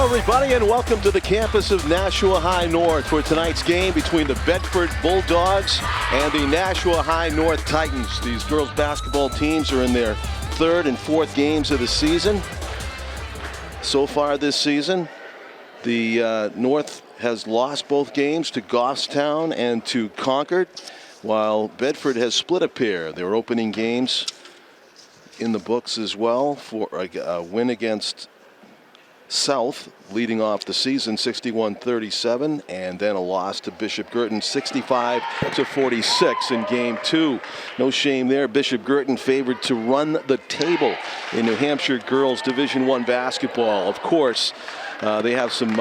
everybody, and welcome to the campus of Nashua High North for tonight's game between the Bedford Bulldogs and the Nashua High North Titans. These girls basketball teams are in their third and fourth games of the season. So far this season, the North has lost both games to Goffstown and to Concord, while Bedford has split a pair. Their opening games in the books as well for a win against South, leading off the season 61-37, and then a loss to Bishop Girton 65-46 in game 2. No shame there. Bishop Girton favored to run the table in New Hampshire girls Division I basketball. Of course, they have some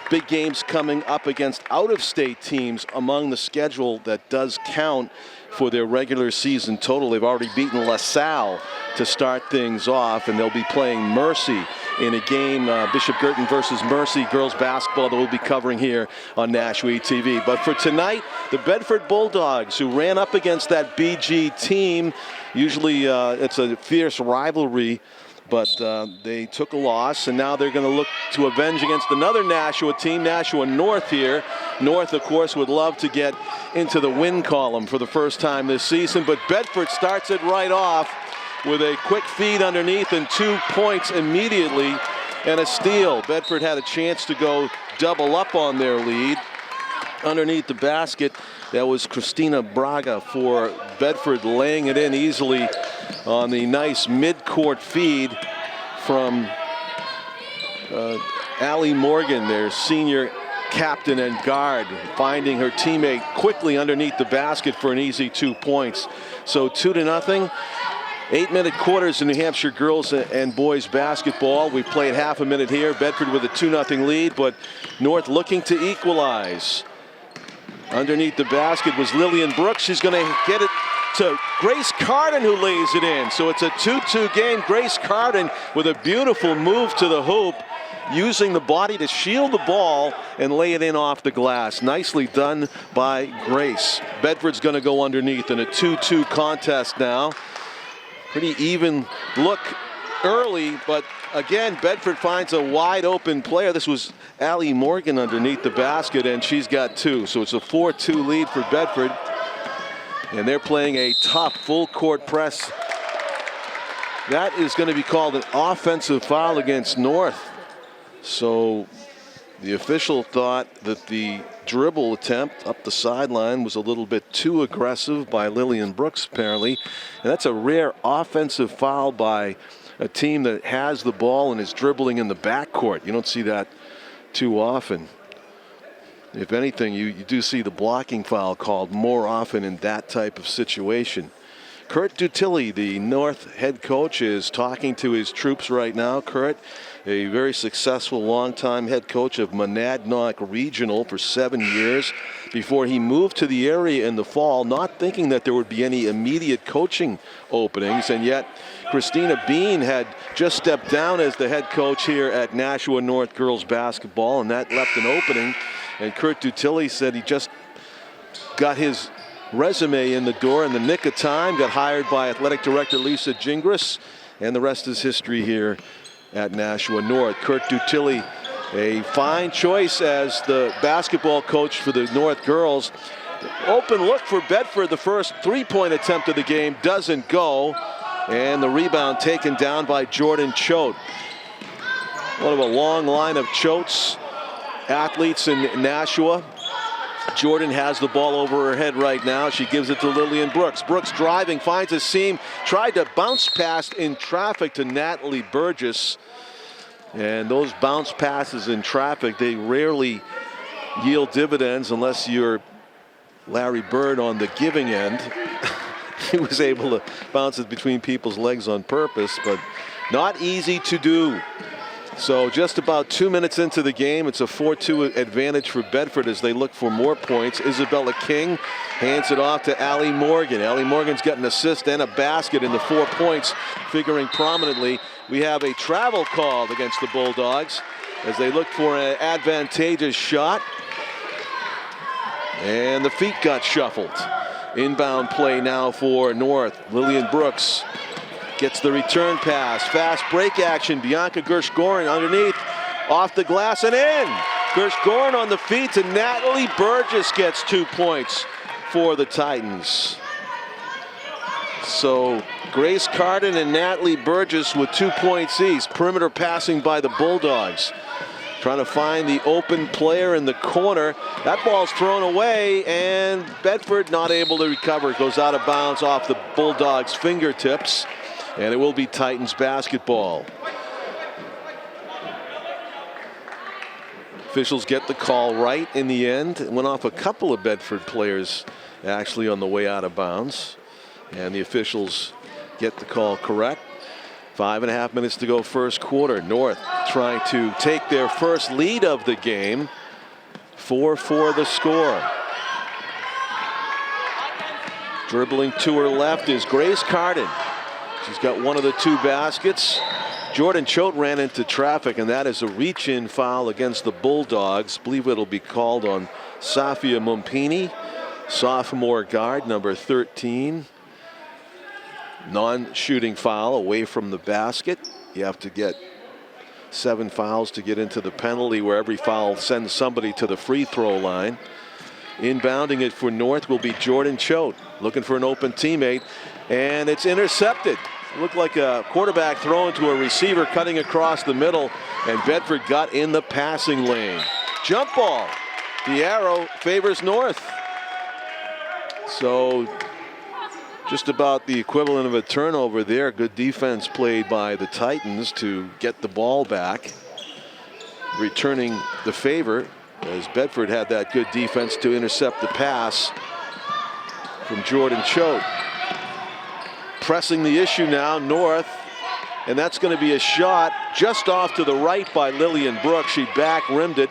big games coming up against out-of-state teams among the schedule that does count for their regular season total. They've already beaten LaSalle to start things off, and they'll be playing Mercy in a game, Bishop Girton versus Mercy girls basketball, that we'll be covering here on Nashua TV. But for tonight, the Bedford Bulldogs, who ran up against that BG team, usually it's a fierce rivalry, but they took a loss, and now they're going to look to avenge against another Nashua team, Nashua North here. North, of course, would love to get into the win column for the first time this season, but Bedford starts it right off with a quick feed underneath and 2 points immediately and a steal. Bedford had a chance to go double up on their lead. Underneath the basket, that was Christina Braga for Bedford, laying it in easily on the nice mid-court feed from Allie Morgan, their senior captain and guard, finding her teammate quickly underneath the basket for an easy 2 points. So 2-0. 8-minute quarters in New Hampshire girls and boys basketball. We've played half a minute here. Bedford with a 2-0 lead, but North looking to equalize. Underneath the basket was Lillian Brooks. She's going to get it to Grace Carden, who lays it in. So it's a 2-2 game. Grace Carden with a beautiful move to the hoop, using the body to shield the ball and lay it in off the glass. Nicely done by Grace. Bedford's going to go underneath in a 2-2 contest now. Pretty even look early, but again, Bedford finds a wide open player. This was Allie Morgan underneath the basket, and she's got 2. So it's a 4-2 lead for Bedford. And they're playing a tough full court press. That is going to be called an offensive foul against North. So the official thought that the dribble attempt up the sideline was a little bit too aggressive by Lillian Brooks, apparently. And that's a rare offensive foul by a team that has the ball and is dribbling in the backcourt. You don't see that too often. If anything, you do see the blocking foul called more often in that type of situation. Kurt Dutilli, the North head coach, is talking to his troops right now. Kurt, a very successful longtime head coach of Monadnock Regional for 7 years before he moved to the area in the fall, not thinking that there would be any immediate coaching openings. And yet Christina Bean had just stepped down as the head coach here at Nashua North girls basketball, and that left an opening. And Kurt Dutilli said he just got his resume in the door in the nick of time, got hired by athletic director Lisa Gingras, and the rest is history here at Nashua North. Kurt Dutilli, a fine choice as the basketball coach for the North girls. Open look for Bedford. The first three-point attempt of the game doesn't go, and the rebound taken down by Jordan Choate. One of a long line of Choates athletes in Nashua. Jordan has the ball over her head right now. She gives it to Lillian Brooks. Brooks driving, finds a seam, tried to bounce pass in traffic to Natalie Burgess. And those bounce passes in traffic, they rarely yield dividends unless you're Larry Bird on the giving end. He was able to bounce it between people's legs on purpose, but not easy to do. So just about 2 minutes into the game, it's a 4-2 advantage for Bedford as they look for more points. Isabella King hands it off to Allie Morgan. Allie Morgan's got an assist and a basket in the 4 points, figuring prominently. We have a travel called against the Bulldogs as they look for an advantageous shot. And the feet got shuffled. Inbound play now for North. Lillian Brooks gets the return pass. Fast break action. Bianca Gershgorin underneath. Off the glass and in. Gershgorn on the feet to Natalie Burgess, gets 2 points for the Titans. So Grace Carden and Natalie Burgess with 2 points each. Perimeter passing by the Bulldogs. Trying to find the open player in the corner. That ball's thrown away, and Bedford not able to recover. It goes out of bounds off the Bulldogs' fingertips, and it will be Titans basketball. Officials get the call right in the end. It went off a couple of Bedford players actually on the way out of bounds, and the officials get the call correct. 5.5 minutes to go, first quarter. North trying to take their first lead of the game. 4-4 the score. Dribbling to her left is Grace Carden. She's got one of the 2 baskets. Jordan Choate ran into traffic, and that is a reach-in foul against the Bulldogs. I believe it'll be called on Safia Mumpini, sophomore guard, number 13. Non-shooting foul away from the basket. You have to get 7 fouls to get into the penalty, where every foul sends somebody to the free throw line. Inbounding it for North will be Jordan Choate, looking for an open teammate, and it's intercepted. It looked like a quarterback throwing to a receiver cutting across the middle, and Bedford got in the passing lane. Jump ball. The arrow favors North. So just about the equivalent of a turnover there. Good defense played by the Titans to get the ball back. Returning the favor, as Bedford had that good defense to intercept the pass from Jordan Choate. Pressing the issue now, North, and that's going to be a shot just off to the right by Lillian Brooks. She back rimmed it.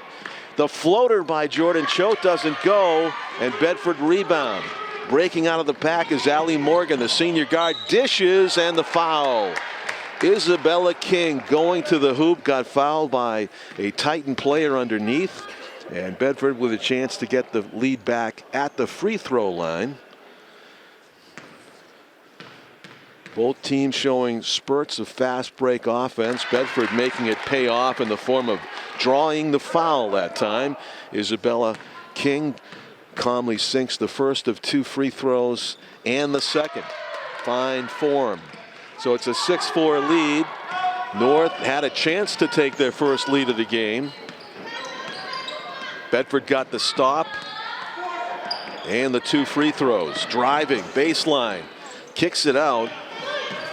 The floater by Jordan Choate doesn't go, and Bedford rebound. Breaking out of the pack is Allie Morgan, the senior guard, dishes, and the foul. Isabella King going to the hoop, got fouled by a Titan player underneath, and Bedford with a chance to get the lead back at the free throw line. Both teams showing spurts of fast break offense. Bedford making it pay off in the form of drawing the foul that time. Isabella King calmly sinks the first of 2 free throws and the second. Fine form. So it's a 6-4 lead. North had a chance to take their first lead of the game. Bedford got the stop and the 2 free throws. Driving, baseline, kicks it out.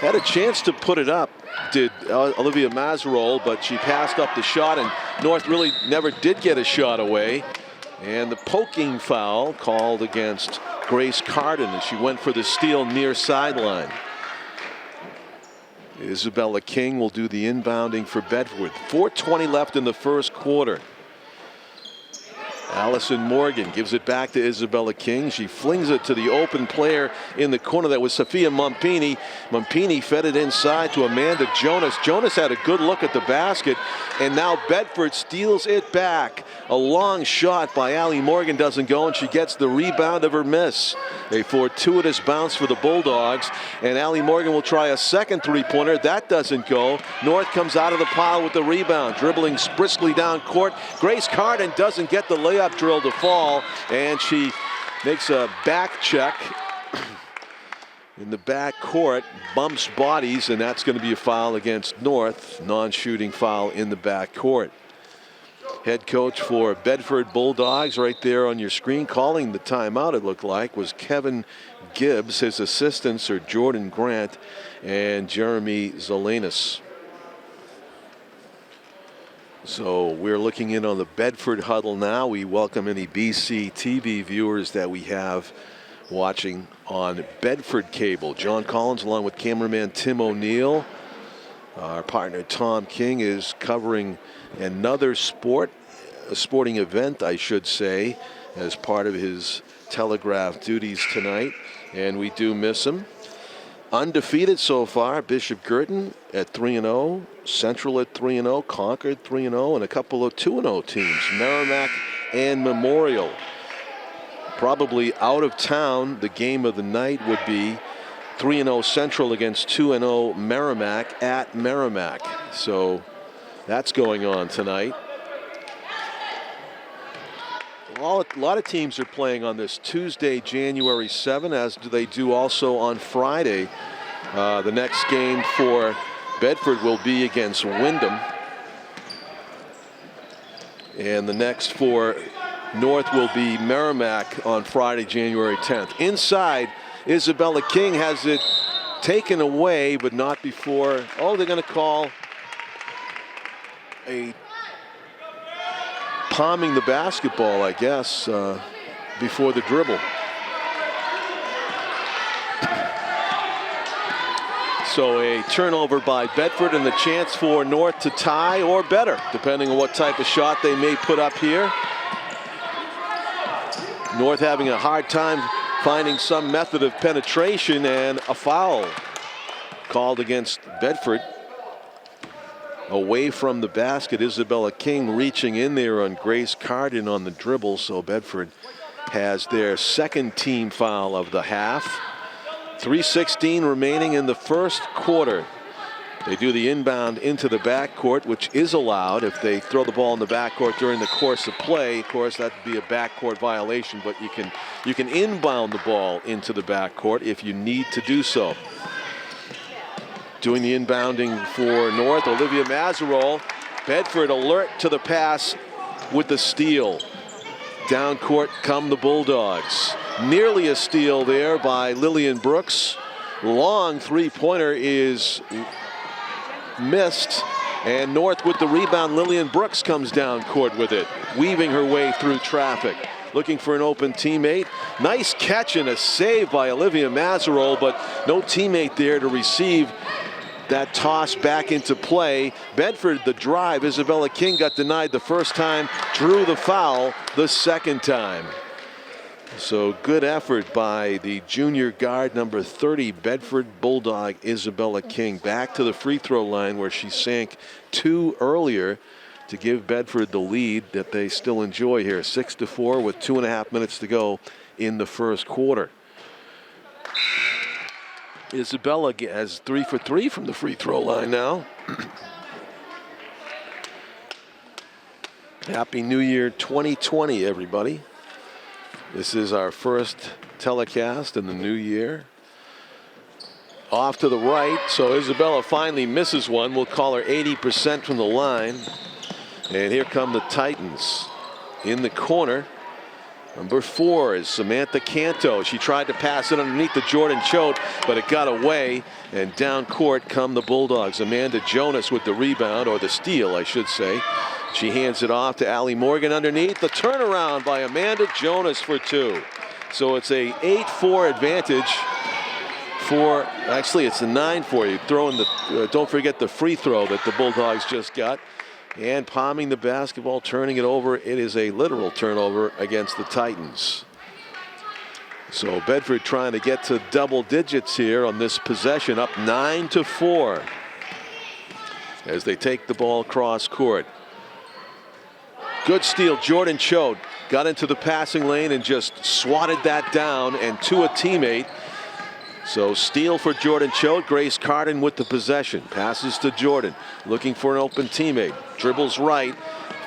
Had a chance to put it up, did Olivia Mazarol, but she passed up the shot, and North really never did get a shot away. And the poking foul called against Grace Carden as she went for the steal near sideline. Isabella King will do the inbounding for Bedford. 4:20 left in the first quarter. Allison Morgan gives it back to Isabella King. She flings it to the open player in the corner. That was Safia Mumpini. Mumpini fed it inside to Amanda Jonas. Jonas had a good look at the basket, and now Bedford steals it back. A long shot by Allie Morgan doesn't go, and she gets the rebound of her miss. A fortuitous bounce for the Bulldogs, and Allie Morgan will try a second three-pointer. That doesn't go. North comes out of the pile with the rebound, dribbling briskly down court. Grace Carden doesn't get the layup drill to fall, and she makes a back check in the back court, bumps bodies, and that's going to be a foul against North. Non-shooting foul in the back court. Head coach for Bedford Bulldogs right there on your screen, calling the timeout, it looked like, was Kevin Gibbs. His assistants are Jordan Grant and Jeremy Zelenis. So we're looking in on the Bedford huddle now. We welcome any BC TV viewers that we have watching on Bedford cable. John Collins along with cameraman Tim O'Neill. Our partner Tom King is covering another a sporting event, I should say, as part of his Telegraph duties tonight, and we do miss him. Undefeated so far, Bishop Girton at 3-0, Central at 3-0, Concord 3-0, and a couple of 2-0 teams, Merrimack and Memorial. Probably out of town, the game of the night would be 3-0 Central against 2-0 Merrimack at Merrimack. So That's going on tonight. A lot of teams are playing on this Tuesday, January 7, as they do also on Friday. The next game for Bedford will be against Wyndham. And the next for North will be Merrimack on Friday, January 10th. Inside, Isabella King has it taken away, but not before. Oh, they're going to call a palming the basketball, I guess, before the dribble. So a turnover by Bedford and the chance for North to tie or better, depending on what type of shot they may put up here. North having a hard time finding some method of penetration, and a foul called against Bedford. Away from the basket, Isabella King reaching in there on Grace Carden on the dribble, so Bedford has their second team foul of the half. 3:16 remaining in the first quarter. They do the inbound into the backcourt, which is allowed if they throw the ball in the backcourt during the course of play. Of course, that would be a backcourt violation, but you can inbound the ball into the backcourt if you need to do so. Doing the inbounding for North, Olivia Mazarol. Bedford alert to the pass with the steal. Down court come the Bulldogs. Nearly a steal there by Lillian Brooks. Long three-pointer is missed, and North with the rebound. Lillian Brooks comes down court with it, weaving her way through traffic, looking for an open teammate. Nice catch and a save by Olivia Mazarol, but no teammate there to receive that toss back into play. Bedford, the drive. Isabella King got denied the first time, drew the foul the second time. So good effort by the junior guard, number 30, Bedford Bulldog Isabella King. Back to the free throw line where she sank two earlier to give Bedford the lead that they still enjoy here. 6-4 with 2.5 minutes to go in the first quarter. Isabella has 3 for 3 from the free throw line now. Happy New Year 2020, everybody. This is our first telecast in the new year. Off to the right, so Isabella finally misses one. We'll call her 80% from the line. And here come the Titans. In the corner, number 4 is Samantha Canto. She tried to pass it underneath the Jordan Choate, but it got away. And down court come the Bulldogs. Amanda Jonas with the rebound, or the steal, I should say. She hands it off to Allie Morgan underneath. The turnaround by Amanda Jonas for 2. So it's a 8-4 advantage for, actually it's a 9-4. You throw in the, don't forget the free throw that the Bulldogs just got. And palming the basketball, turning it over. It is a literal turnover against the Titans. So Bedford trying to get to double digits here on this possession, up 9-4 as they take the ball cross court. Good steal. Jordan Choate got into the passing lane and just swatted that down and to a teammate. So steal for Jordan Choate. Grace Carden with the possession. Passes to Jordan, looking for an open teammate. Dribbles right.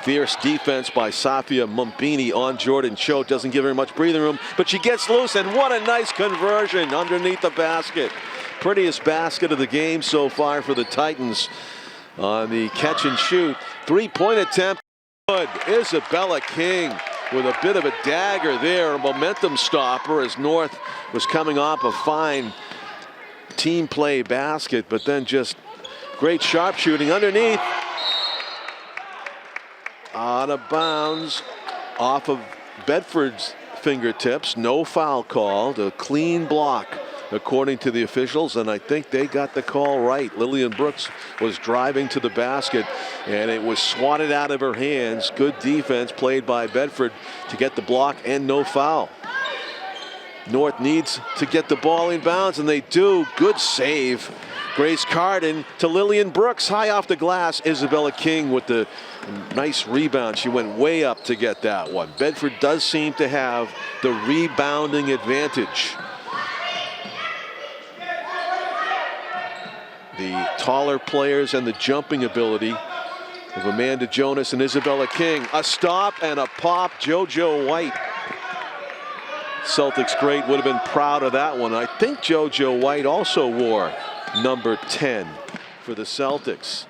Fierce defense by Safia Mumpini on Jordan Choate. Doesn't give her much breathing room, but she gets loose, and what a nice conversion underneath the basket. Prettiest basket of the game so far for the Titans on the catch and shoot. 3-point attempt. Good. Isabella King with a bit of a dagger there, a momentum stopper as North was coming off a fine team play basket, but then just great sharpshooting underneath. Out of bounds off of Bedford's fingertips. No foul called. A clean block according to the officials, and I think they got the call right. Lillian Brooks was driving to the basket, and it was swatted out of her hands. Good defense played by Bedford to get the block and no foul. North needs to get the ball in bounds, and they do. Good save. Grace Carden to Lillian Brooks, high off the glass. Isabella King with the nice rebound. She went way up to get that one. Bedford does seem to have the rebounding advantage. The taller players and the jumping ability of Amanda Jonas and Isabella King. A stop and a pop. JoJo White. Celtics great would have been proud of that one. I think JoJo White also wore number 10 for the Celtics.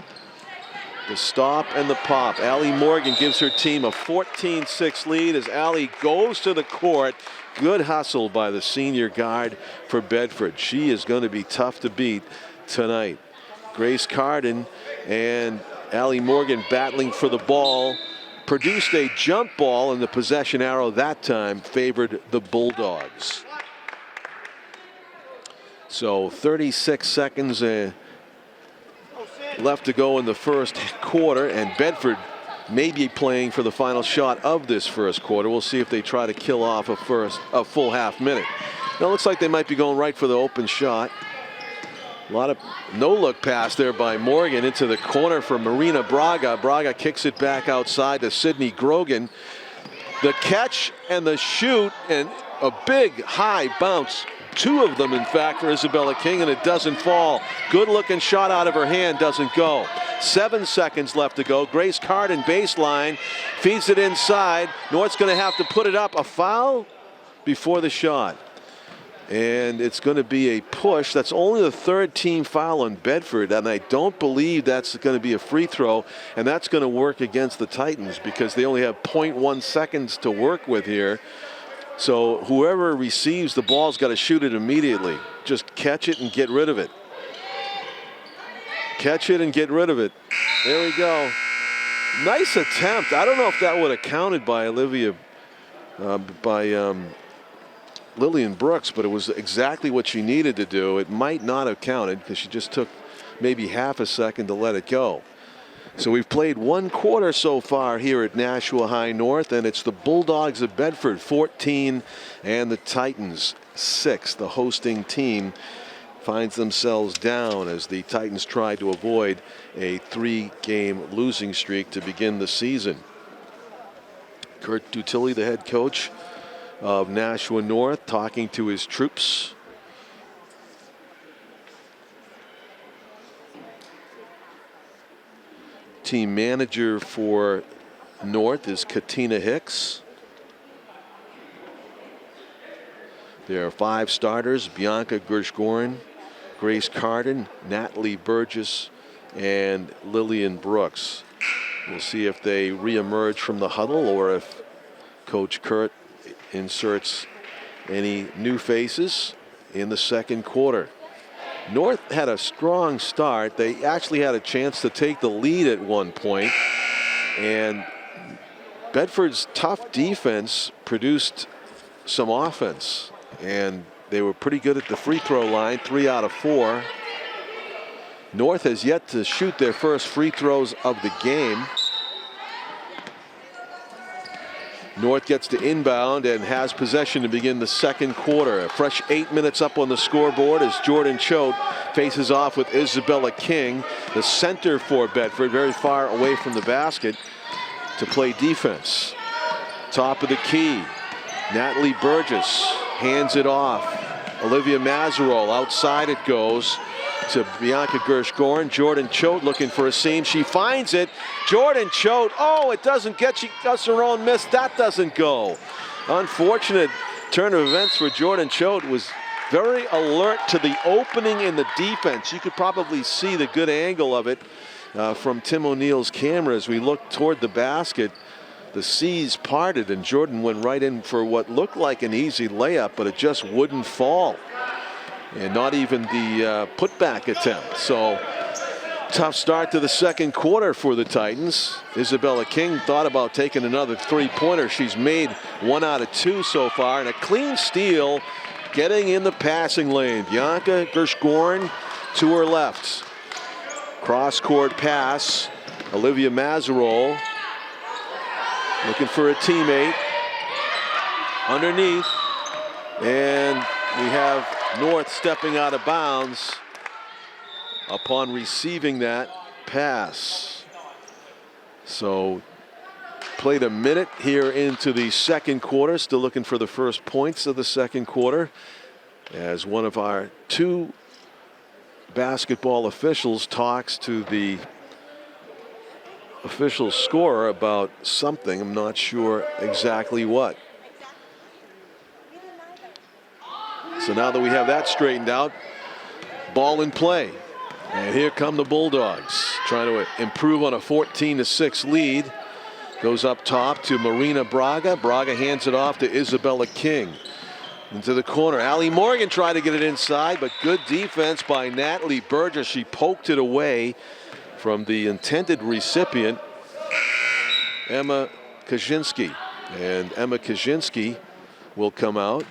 The stop and the pop. Allie Morgan gives her team a 14-6 lead as Allie goes to the court. Good hustle by the senior guard for Bedford. She is going to be tough to beat tonight. Grace Carden and Allie Morgan battling for the ball. Produced a jump ball, and the possession arrow that time favored the Bulldogs. So 36 seconds left to go in the first quarter, and Bedford may be playing for the final shot of this first quarter. We'll see if they try to kill off a full half minute. Now it looks like they might be going right for the open shot. A lot of no-look pass there by Morgan into the corner for Marina Braga. Braga kicks it back outside to Sydney Grogan. The catch and the shoot, and a big high bounce. Two of them, in fact, for Isabella King, and it doesn't fall. Good-looking shot out of her hand, doesn't go. 7 seconds left to go. Grace Carden baseline, feeds it inside. North's going to have to put it up. A foul before the shot. And it's going to be a push. That's only the third team foul on Bedford, and I don't believe that's going to be a free throw, and that's going to work against the Titans because they only have 0.1 seconds to work with here. So whoever receives the ball's got to shoot it immediately. Just catch it and get rid of it. Catch it and get rid of it. There we go. Nice attempt. I don't know if that would have counted by Lillian Brooks, but it was exactly what she needed to do. It might not have counted because she just took maybe half a second to let it go. So we've played one quarter so far here at Nashua High North, and it's the Bulldogs of Bedford 14 and the Titans 6. The hosting team finds themselves down as the Titans try to avoid a 3-game losing streak to begin the season. Kurt Dutilli, the head coach of Nashua North, talking to his troops. Team manager for North is Katina Hicks. There are 5 starters: Bianca Gershgorin, Grace Carden, Natalie Burgess, and Lillian Brooks. We'll see if they reemerge from the huddle or if Coach Kurt inserts any new faces in the second quarter. North had a strong start. They actually had a chance to take the lead at one point, and Bedford's tough defense produced some offense, and they were pretty good at the free throw line, 3 out of 4. North has yet to shoot their first free throws of the game. North gets to inbound and has possession to begin the second quarter. A fresh 8 minutes up on the scoreboard as Jordan Choate faces off with Isabella King, the center for Bedford, very far away from the basket to play defense. Top of the key, Natalie Burgess hands it off. Olivia Mazarol, outside it goes to Bianca Gershgorin. Jordan Choate looking for a seam. She finds it. Jordan Choate, oh, it doesn't get, she does her own miss. That doesn't go. Unfortunate turn of events for Jordan Choate. Was very alert to the opening in the defense. You could probably see the good angle of it from Tim O'Neill's camera as we look toward the basket. The seas parted and Jordan went right in for what looked like an easy layup, but it just wouldn't fall. And not even the putback attempt. So tough start to the second quarter for the Titans. Isabella King thought about taking another 3-pointer. She's made 1 out of 2 so far, and a clean steal getting in the passing lane. Bianca Gershgorin to her left. Cross-court pass. Olivia Mazarol looking for a teammate. Underneath. And we have North stepping out of bounds upon receiving that pass. So played a minute here into the second quarter, still looking for the first points of the second quarter, as one of our 2 basketball officials talks to the official score about something. I'm not sure exactly what. So now that we have that straightened out, ball in play. And here come the Bulldogs trying to improve on a 14-6 lead. Goes up top to Marina Braga. Braga hands it off to Isabella King. Into the corner. Allie Morgan tried to get it inside, but good defense by Natalie Burgess. She poked it away from the intended recipient, Emma Kaczynski. And Emma Kaczynski will come out.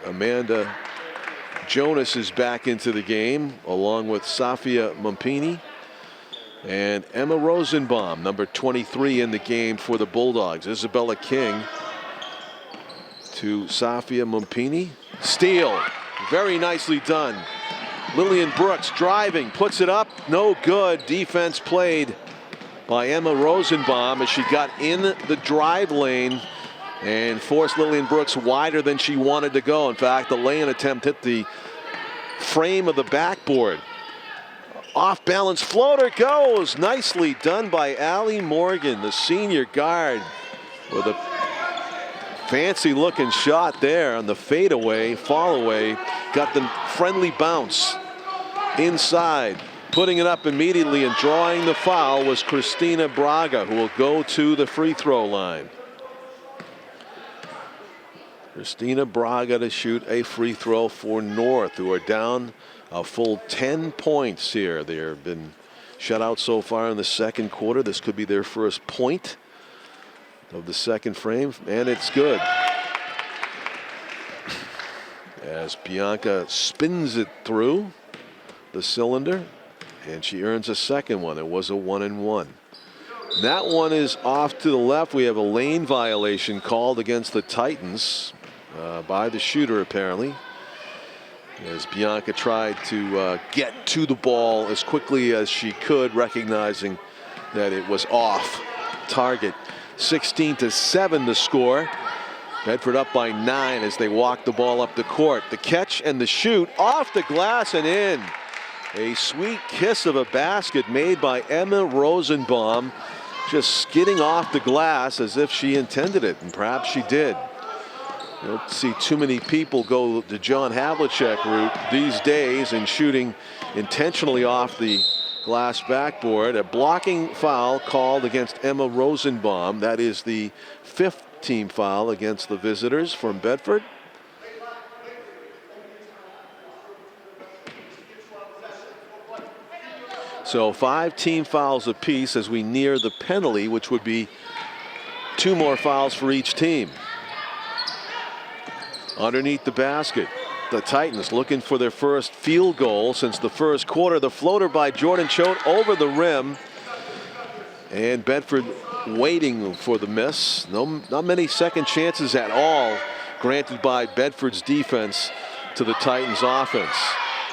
Amanda Jonas is back into the game, along with Safia Mumpini. And Emma Rosenbaum, number 23 in the game for the Bulldogs. Isabella King to Safia Mumpini. Steal, very nicely done. Lillian Brooks driving, puts it up, no good. Defense played by Emma Rosenbaum as she got in the drive lane and forced Lillian Brooks wider than she wanted to go. In fact, the lane attempt hit the frame of the backboard. Off balance floater goes. Nicely done by Allie Morgan, the senior guard, with a fancy looking shot there on the fadeaway, fall away. Got the friendly bounce inside. Putting it up immediately and drawing the foul was Christina Braga, who will go to the free throw line. Christina Braga to shoot a free throw for North, who are down a full 10 points here. They have been shut out so far in the second quarter. This could be their first point of the second frame, and it's good. As Bianca spins it through the cylinder, and she earns a second one. It was a 1-and-1. That one is off to the left. We have a lane violation called against the Titans by the shooter, apparently, as Bianca tried to get to the ball as quickly as she could, recognizing that it was off target. 16-7 the score. Bedford up by 9 as they walk the ball up the court. The catch and the shoot off the glass and in. A sweet kiss of a basket made by Emma Rosenbaum, just skidding off the glass as if she intended it, and perhaps she did. You don't see too many people go the John Havlicek route these days in shooting intentionally off the glass backboard. A blocking foul called against Emma Rosenbaum. That is the 5th team foul against the visitors from Bedford. So 5 team fouls apiece as we near the penalty, which would be 2 more fouls for each team. Underneath the basket, the Titans looking for their first field goal since the first quarter. The floater by Jordan Choate over the rim, and Bedford waiting for the miss. Not many second chances at all granted by Bedford's defense to the Titans offense.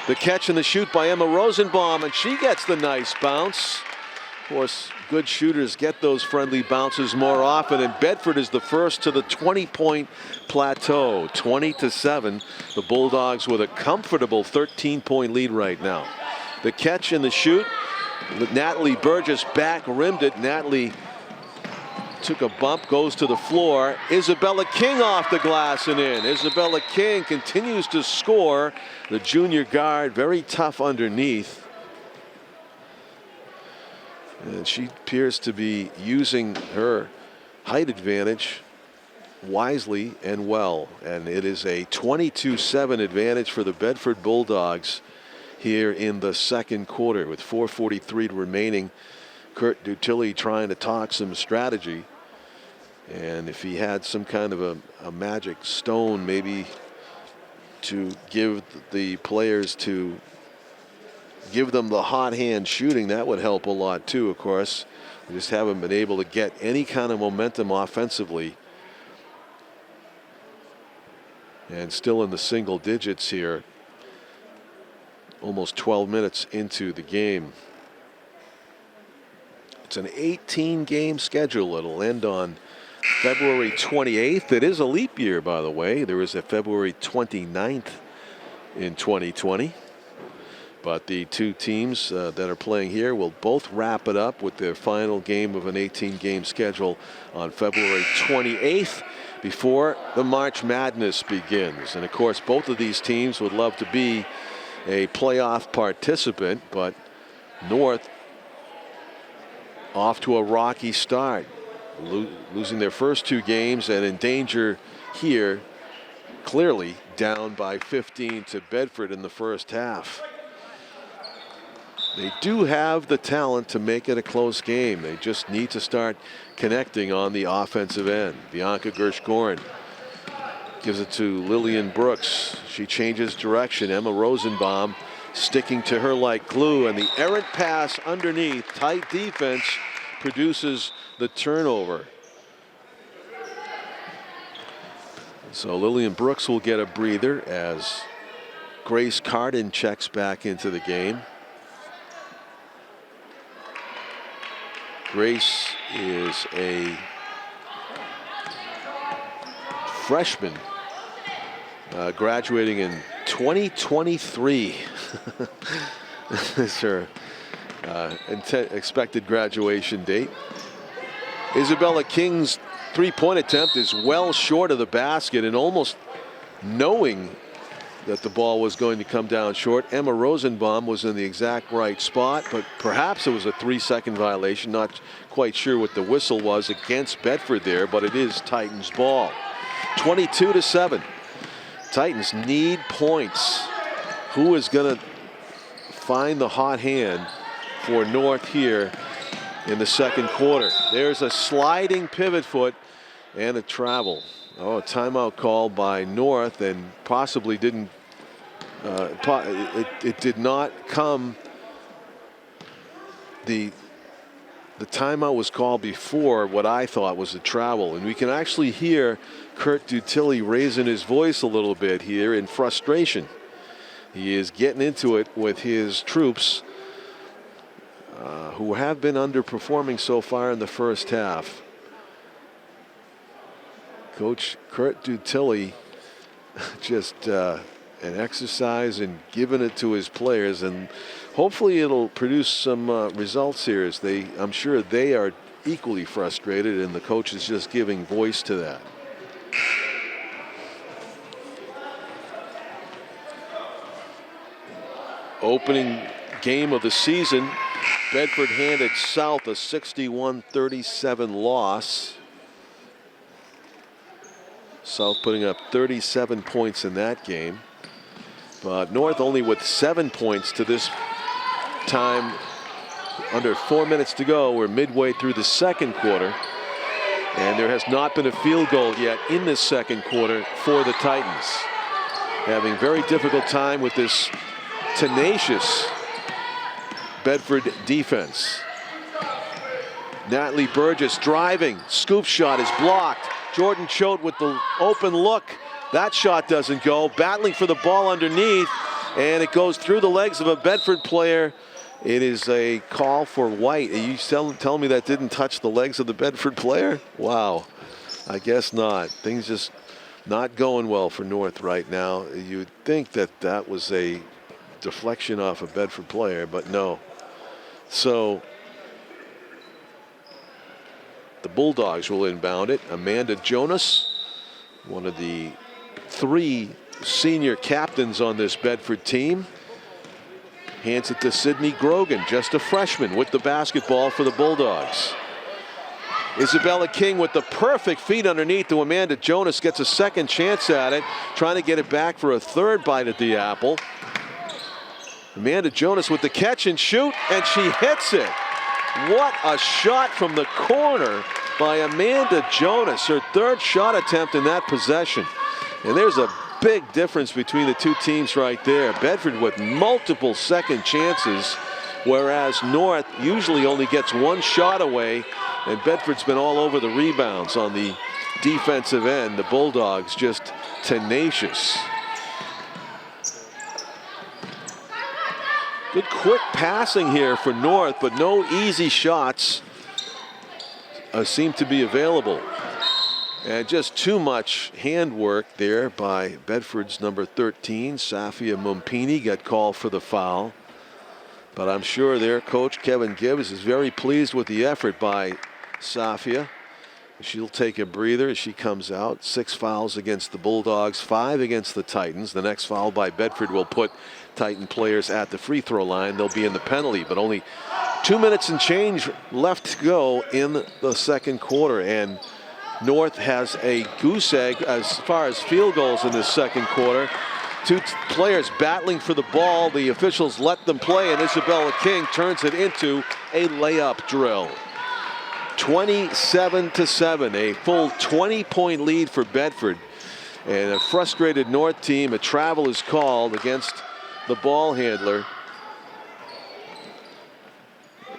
The catch and the shoot by Emma Rosenbaum, and she gets the nice bounce. Of course, good shooters get those friendly bounces more often, and Bedford is the first to the 20-point plateau. 20-7. The Bulldogs with a comfortable 13-point lead right now. The catch and the shoot. Natalie Burgess back rimmed it. Natalie took a bump, goes to the floor. Isabella King off the glass and in. Isabella King continues to score. The junior guard, very tough underneath. And she appears to be using her height advantage wisely and well. And it is a 22-7 advantage for the Bedford Bulldogs here in the second quarter with 4:43 remaining. Kurt Dutilli trying to talk some strategy. And if he had some kind of a magic stone, maybe to give the players to give them the hot hand shooting, that would help a lot too, of course. They just haven't been able to get any kind of momentum offensively. And still in the single digits here, almost 12 minutes into the game. It's an 18-game schedule. It'll end on February 28th. It is a leap year, by the way. There is a February 29th in 2020. But the two teams that are playing here will both wrap it up with their final game of an 18-game schedule on February 28th before the March Madness begins. And of course, both of these teams would love to be a playoff participant, but North off to a rocky start, losing their first two games and in danger here, clearly down by 15 to Bedford in the first half. They do have the talent to make it a close game. They just need to start connecting on the offensive end. Bianca Gershgorin gives it to Lillian Brooks. She changes direction. Emma Rosenbaum sticking to her like glue, and the errant pass underneath. Tight defense produces the turnover. So Lillian Brooks will get a breather as Grace Carden checks back into the game. Grace is a freshman graduating in 2023. Is her expected graduation date. Isabella King's three-point attempt is well short of the basket, and almost knowing that the ball was going to come down short, Emma Rosenbaum was in the exact right spot, but perhaps it was a 3-second violation. Not quite sure what the whistle was against Bedford there, but it is Titans ball. 22-7. Titans need points. Who is going to find the hot hand for North here in the second quarter? There's a sliding pivot foot and a travel. Oh, a timeout called by North, and possibly didn't. It did not come. The timeout was called before what I thought was a travel, and we can actually hear Kurt Dutilli raising his voice a little bit here in frustration. He is getting into it with his troops, who have been underperforming so far in the first half. Coach Kurt Dutilli just an exercise in giving it to his players, and hopefully it'll produce some results here, as I'm sure they are equally frustrated, and the coach is just giving voice to that. Opening game of the season, Bedford handed South a 61-37 loss. South putting up 37 points in that game, but North only with 7 points to this time. Under 4 minutes to go. We're midway through the second quarter, and there has not been a field goal yet in this second quarter for the Titans. Having very difficult time with this tenacious Bedford defense. Natalie Burgess driving, scoop shot is blocked. Jordan Choate with the open look. That shot doesn't go. Battling for the ball underneath, and it goes through the legs of a Bedford player. It is a call for white. Are you telling me that didn't touch the legs of the Bedford player? Wow, I guess not. Things just not going well for North right now. You'd think that that was a deflection off a Bedford player, but no. So the Bulldogs will inbound it. Amanda Jonas, one of the 3 senior captains on this Bedford team, hands it to Sydney Grogan, just a freshman, with the basketball for the Bulldogs. Isabella King with the perfect feed underneath to Amanda Jonas, gets a second chance at it, trying to get it back for a third bite at the apple. Amanda Jonas with the catch and shoot, and she hits it. What a shot from the corner by Amanda Jonas, her third shot attempt in that possession. And there's a big difference between the two teams right there. Bedford with multiple second chances, whereas North usually only gets one shot away, and Bedford's been all over the rebounds on the defensive end. The Bulldogs just tenacious. Good quick passing here for North, but no easy shots seem to be available. And just too much handwork there by Bedford's number 13, Safia Mumpini, got called for the foul. But I'm sure their coach, Kevin Gibbs, is very pleased with the effort by Safia. She'll take a breather as she comes out. 6 fouls against the Bulldogs, 5 against the Titans. The next foul by Bedford will put Titan players at the free throw line. They'll be in the penalty, but only 2 minutes and change left to go in the second quarter. And North has a goose egg as far as field goals in this second quarter. 2 players battling for the ball. The officials let them play, and Isabella King turns it into a layup drill. 27-7, a full 20-point lead for Bedford. And a frustrated North team, a travel is called against the ball handler.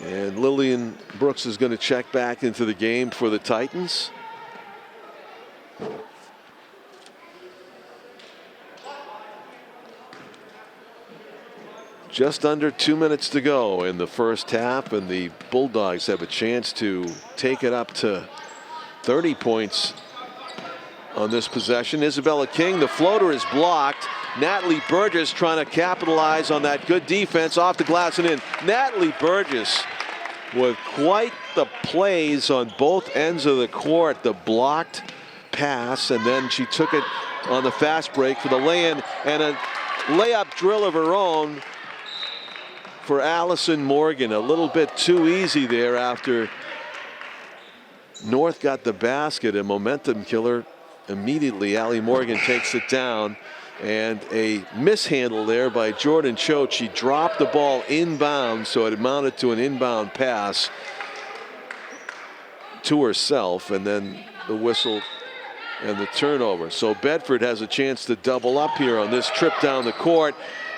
And Lillian Brooks is going to check back into the game for the Titans. Just under 2 minutes to go in the first half, and the Bulldogs have a chance to take it up to 30 points on this possession. Isabella King, the floater is blocked. Natalie Burgess trying to capitalize on that good defense, off the glass and in. Natalie Burgess with quite the plays on both ends of the court. The blocked pass, and then she took it on the fast break for the lay-in, and a layup drill of her own for Allison Morgan. A little bit too easy there after North got the basket. A momentum killer immediately. Allie Morgan takes it down, and a mishandle there by Jordan Choate. She dropped the ball inbound, so it amounted to an inbound pass to herself, and then the whistle and the turnover. So Bedford has a chance to double up here on this trip down the court,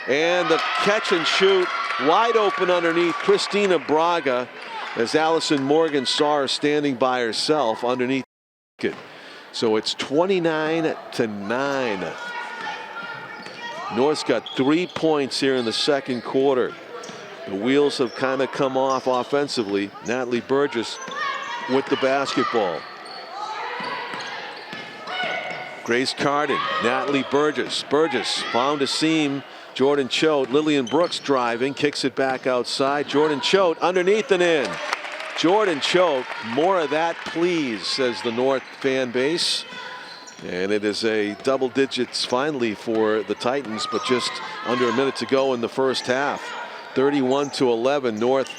and the catch and shoot wide open underneath Christina Braga, as Allison Morgan saw her standing by herself underneath it. So it's 29-9. North's got 3 points here in the second quarter. The wheels have kind of come off offensively. Natalie Burgess with the basketball. Grace Carden, Natalie Burgess. Burgess found a seam. Jordan Choate, Lillian Brooks driving, kicks it back outside. Jordan Choate underneath and in. Jordan Choate, more of that please, says the North fan base. And it is a double digits finally for the Titans, but just under a minute to go in the first half. 31-11, North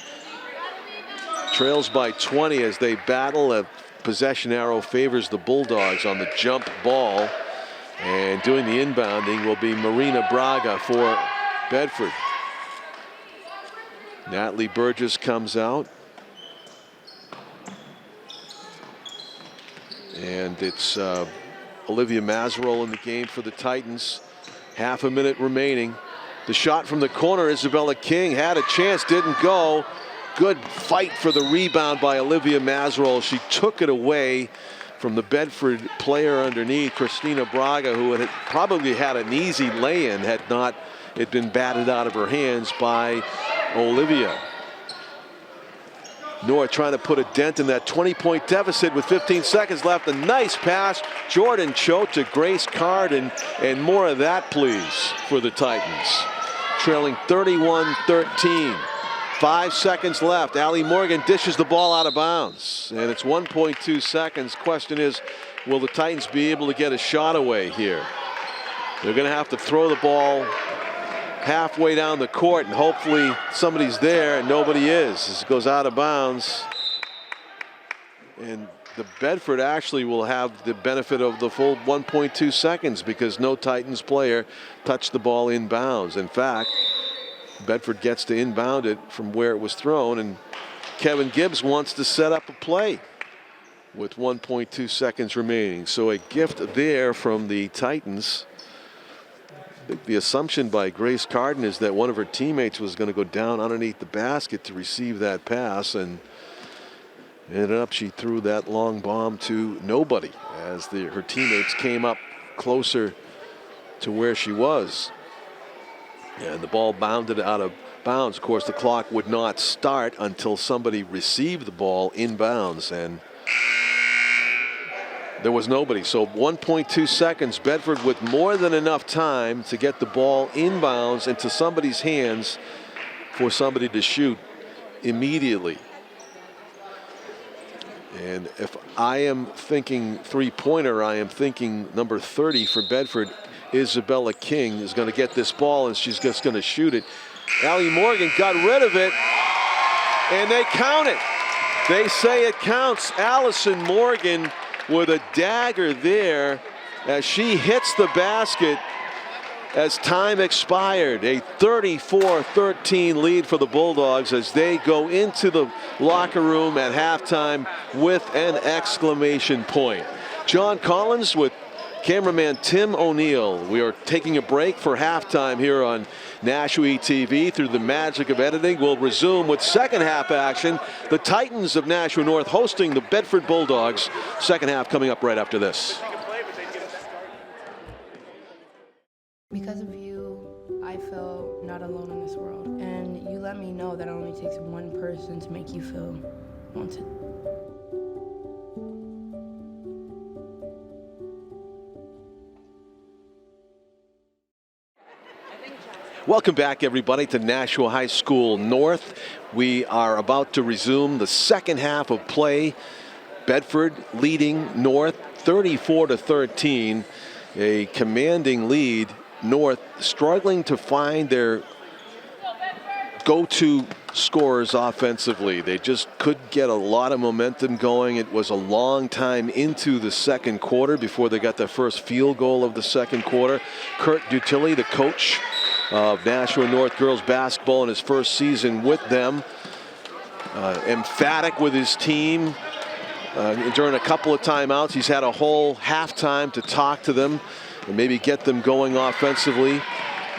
trails by 20 as they battle. A possession arrow favors the Bulldogs on the jump ball. And doing the inbounding will be Marina Braga for Bedford. Natalie Burgess comes out. And it's Olivia Mazerol in the game for the Titans. Half a minute remaining. The shot from the corner, Isabella King had a chance, didn't go. Good fight for the rebound by Olivia Mazerol. She took it away from the Bedford player underneath, Christina Braga, who had probably had an easy lay-in had not it been batted out of her hands by Olivia. North trying to put a dent in that 20-point deficit with 15 seconds left. A nice pass, Jordan Choate to Grace Carden, and more of that please for the Titans. Trailing 31-13. 5 seconds left. Allie Morgan dishes the ball out of bounds, and it's 1.2 seconds. Question is, will the Titans be able to get a shot away here? They're going to have to throw the ball halfway down the court, and hopefully somebody's there, and nobody is. This goes out of bounds, and the Bedford actually will have the benefit of the full 1.2 seconds because no Titans player touched the ball in bounds. In fact, Bedford gets to inbound it from where it was thrown, and Kevin Gibbs wants to set up a play with 1.2 seconds remaining. So a gift there from the Titans. The assumption by Grace Carden is that one of her teammates was going to go down underneath the basket to receive that pass, and ended up she threw that long bomb to nobody as her teammates came up closer to where she was. And the ball bounded out of bounds. Of course, the clock would not start until somebody received the ball inbounds, and there was nobody. So 1.2 seconds. Bedford with more than enough time to get the ball inbounds into somebody's hands for somebody to shoot immediately. And if I am thinking three-pointer, I am thinking number 30 for Bedford, Isabella King, is going to get this ball, and she's just going to shoot it. Allie Morgan got rid of it, and they count it. They say it counts. Allison Morgan with a dagger there as she hits the basket as time expired. A 34-13 lead for the Bulldogs as they go into the locker room at halftime with an exclamation point. John Collins with cameraman Tim O'Neill. We are taking a break for halftime here on Nashua TV. Through the magic of editing, we'll resume with second half action. The Titans of Nashua North hosting the Bedford Bulldogs. Second half coming up right after this. Because of you, I feel not alone in this world. And you let me know that it only takes one person to make you feel wanted. Welcome back, everybody, to Nashua High School North. We are about to resume the second half of play. Bedford leading North 34-13. A commanding lead. North struggling to find their go-to scorers offensively. They just couldn't get a lot of momentum going. It was a long time into the second quarter before they got their first field goal of the second quarter. Kurt Dutilli, the coach of Nashua North girls basketball in his first season with them, emphatic with his team. During a couple of timeouts, he's had a whole halftime to talk to them and maybe get them going offensively.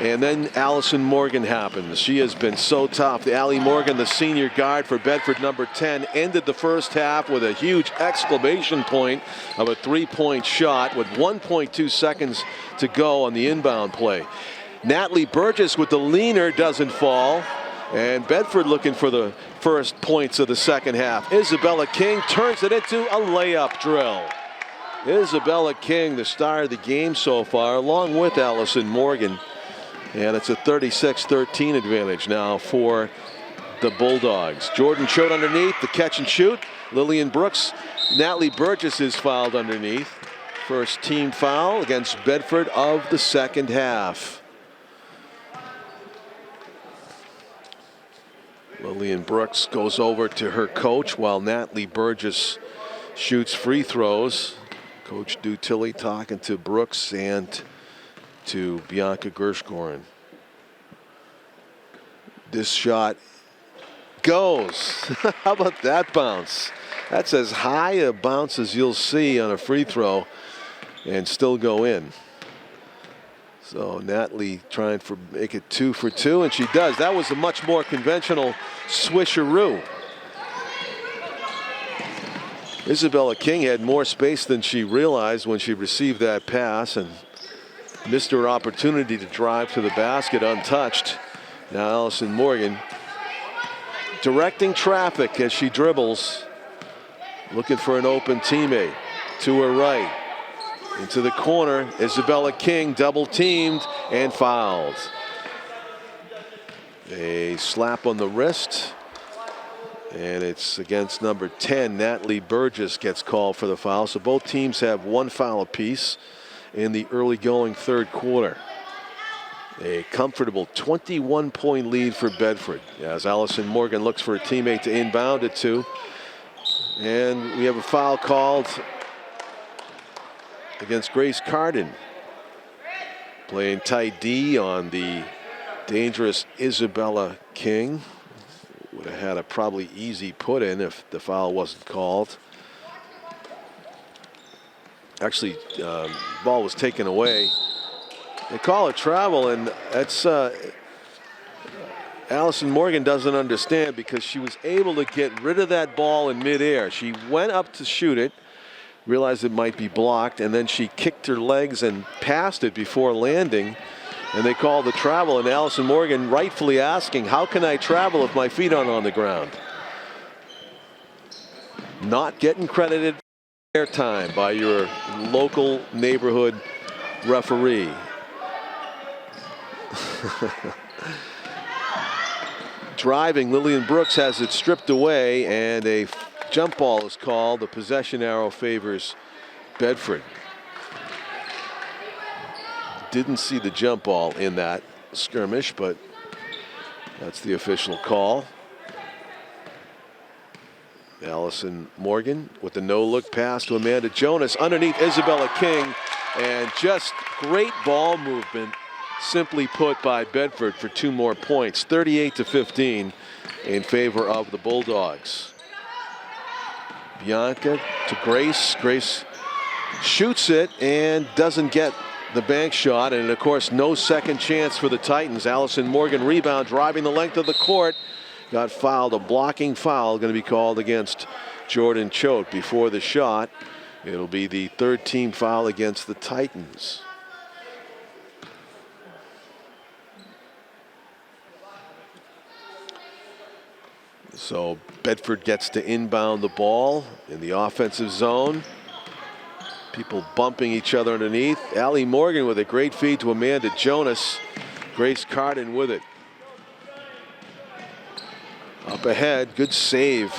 And then Allison Morgan happens. She has been so tough. Allie Morgan, the senior guard for Bedford, number 10, ended the first half with a huge exclamation point of a three-point shot with 1.2 seconds to go on the inbound play. Natalie Burgess with the leaner doesn't fall. And Bedford looking for the first points of the second half. Isabella King turns it into a layup drill. Isabella King, the star of the game so far, along with Allison Morgan. And it's a 36-13 advantage now for the Bulldogs. Jordan Choate underneath, the catch and shoot. Lillian Brooks. Natalie Burgess is fouled underneath. First team foul against Bedford of the second half. Lillian Brooks goes over to her coach while Natalie Burgess shoots free throws. Coach Dutilli talking to Brooks and to Bianca Gershgoren. This shot goes. How about that bounce? That's as high a bounce as you'll see on a free throw and still go in. So Natalie trying for make it 2 for 2, and she does. That was a much more conventional swisheroo. Isabella King had more space than she realized when she received that pass and missed her opportunity to drive to the basket untouched. Now Allison Morgan directing traffic as she dribbles, looking for an open teammate. To her right, into the corner, Isabella King double teamed and fouled. A slap on the wrist, and it's against number 10. Natalie Burgess gets called for the foul. So both teams have one foul apiece in the early going third quarter. A comfortable 21-point lead for Bedford as Allison Morgan looks for a teammate to inbound it to. And we have a foul called against Grace Carden. Playing tight D on the dangerous Isabella King. Would have had a probably easy put in if the foul wasn't called. Actually, ball was taken away. They call it travel, and that's Allison Morgan doesn't understand because she was able to get rid of that ball in midair. She went up to shoot it, realized it might be blocked, and then she kicked her legs and passed it before landing. And they call the travel, and Allison Morgan rightfully asking, how can I travel if my feet aren't on the ground? Not getting credited for airtime by your local neighborhood referee. driving. Lillian Brooks has it stripped away, and a jump ball is called. The possession arrow favors Bedford. Didn't see the jump ball in that skirmish, but that's the official call. Allison Morgan with the no-look pass to Amanda Jonas underneath Isabella King, and just great ball movement, simply put, by Bedford for 2 more points. 38-15 in favor of the Bulldogs. Bianca to Grace. Grace shoots it and doesn't get the bank shot, and of course no second chance for the Titans. Allison Morgan rebound, driving the length of the court. Got fouled, a blocking foul going to be called against Jordan Choate before the shot. It'll be the 3rd team foul against the Titans. So Bedford gets to inbound the ball in the offensive zone. People bumping each other underneath. Allie Morgan with a great feed to Amanda Jonas. Grace Carden with it. Up ahead, good save.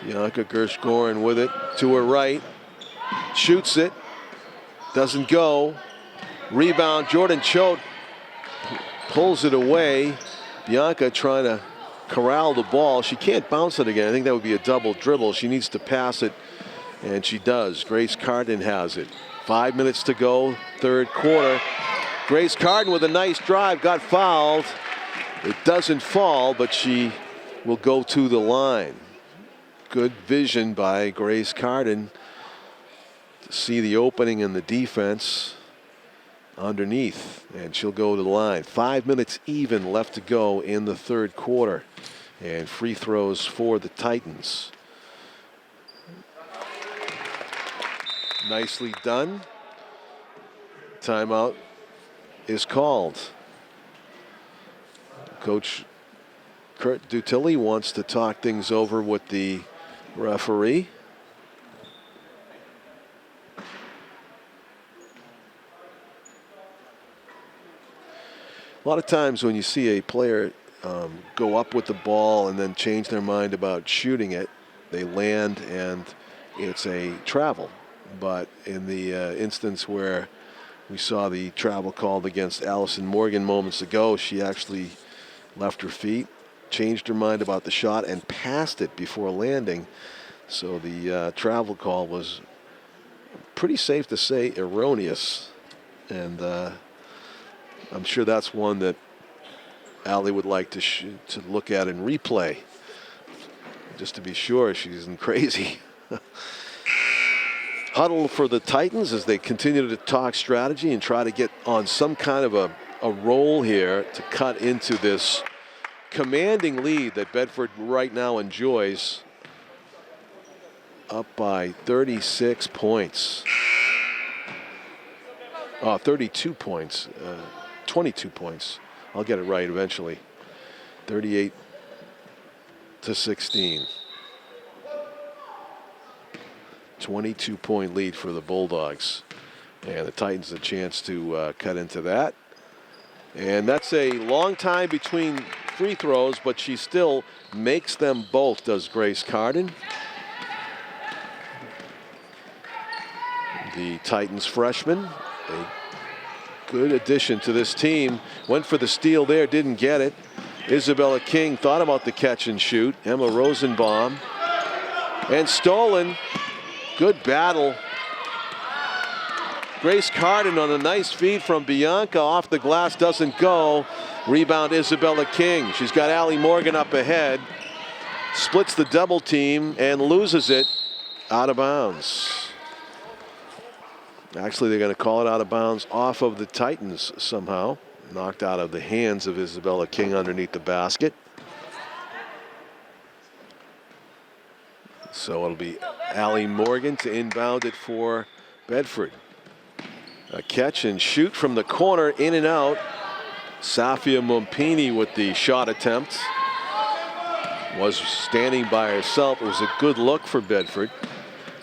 Bianca Gershgoren with it to her right. Shoots it. Doesn't go. Rebound, Jordan Choate pulls it away. Bianca trying to corral the ball. She can't bounce it again. I think that would be a double dribble. She needs to pass it, and she does. Grace Carden has it. 5 minutes to go, 3rd quarter. Grace Carden with a nice drive, got fouled. It doesn't fall, but she will go to the line. Good vision by Grace Carden to see the opening in the defense underneath, and she'll go to the line. 5 minutes even left to go in the 3rd quarter, and free throws for the Titans. Nicely done. Timeout is called. Coach Kurt Dutilly wants to talk things over with the referee. A lot of times when you see a player go up with the ball and then change their mind about shooting it, they land and it's a travel. But in the instance where we saw the travel called against Allison Morgan moments ago, she actually left her feet, changed her mind about the shot, and passed it before landing. So the travel call was pretty safe to say erroneous. And I'm sure that's one that Allie would like to look at in replay, just to be sure she isn't crazy. Huddle for the Titans as they continue to talk strategy and try to get on some kind of a roll here to cut into this commanding lead that Bedford right now enjoys. Up by 36 points. 32 points. 22 points. I'll get it right eventually. 38-16. 22-point lead for the Bulldogs. And the Titans a chance to cut into that. And that's a long time between free throws, but she still makes them both, does Grace Carden. The Titans freshman, a good addition to this team. Went for the steal there, didn't get it. Isabella King thought about the catch and shoot. Emma Rosenbaum. And stolen. Good battle. Grace Carden on a nice feed from Bianca. Off the glass, doesn't go. Rebound Isabella King. She's got Allie Morgan up ahead. Splits the double team and loses it out of bounds. Actually, they're going to call it out of bounds off of the Titans somehow. Knocked out of the hands of Isabella King underneath the basket. So it'll be Allie Morgan to inbound it for Bedford. A catch and shoot from the corner, in and out. Safia Mumpini with the shot attempt. Was standing by herself. It was a good look for Bedford.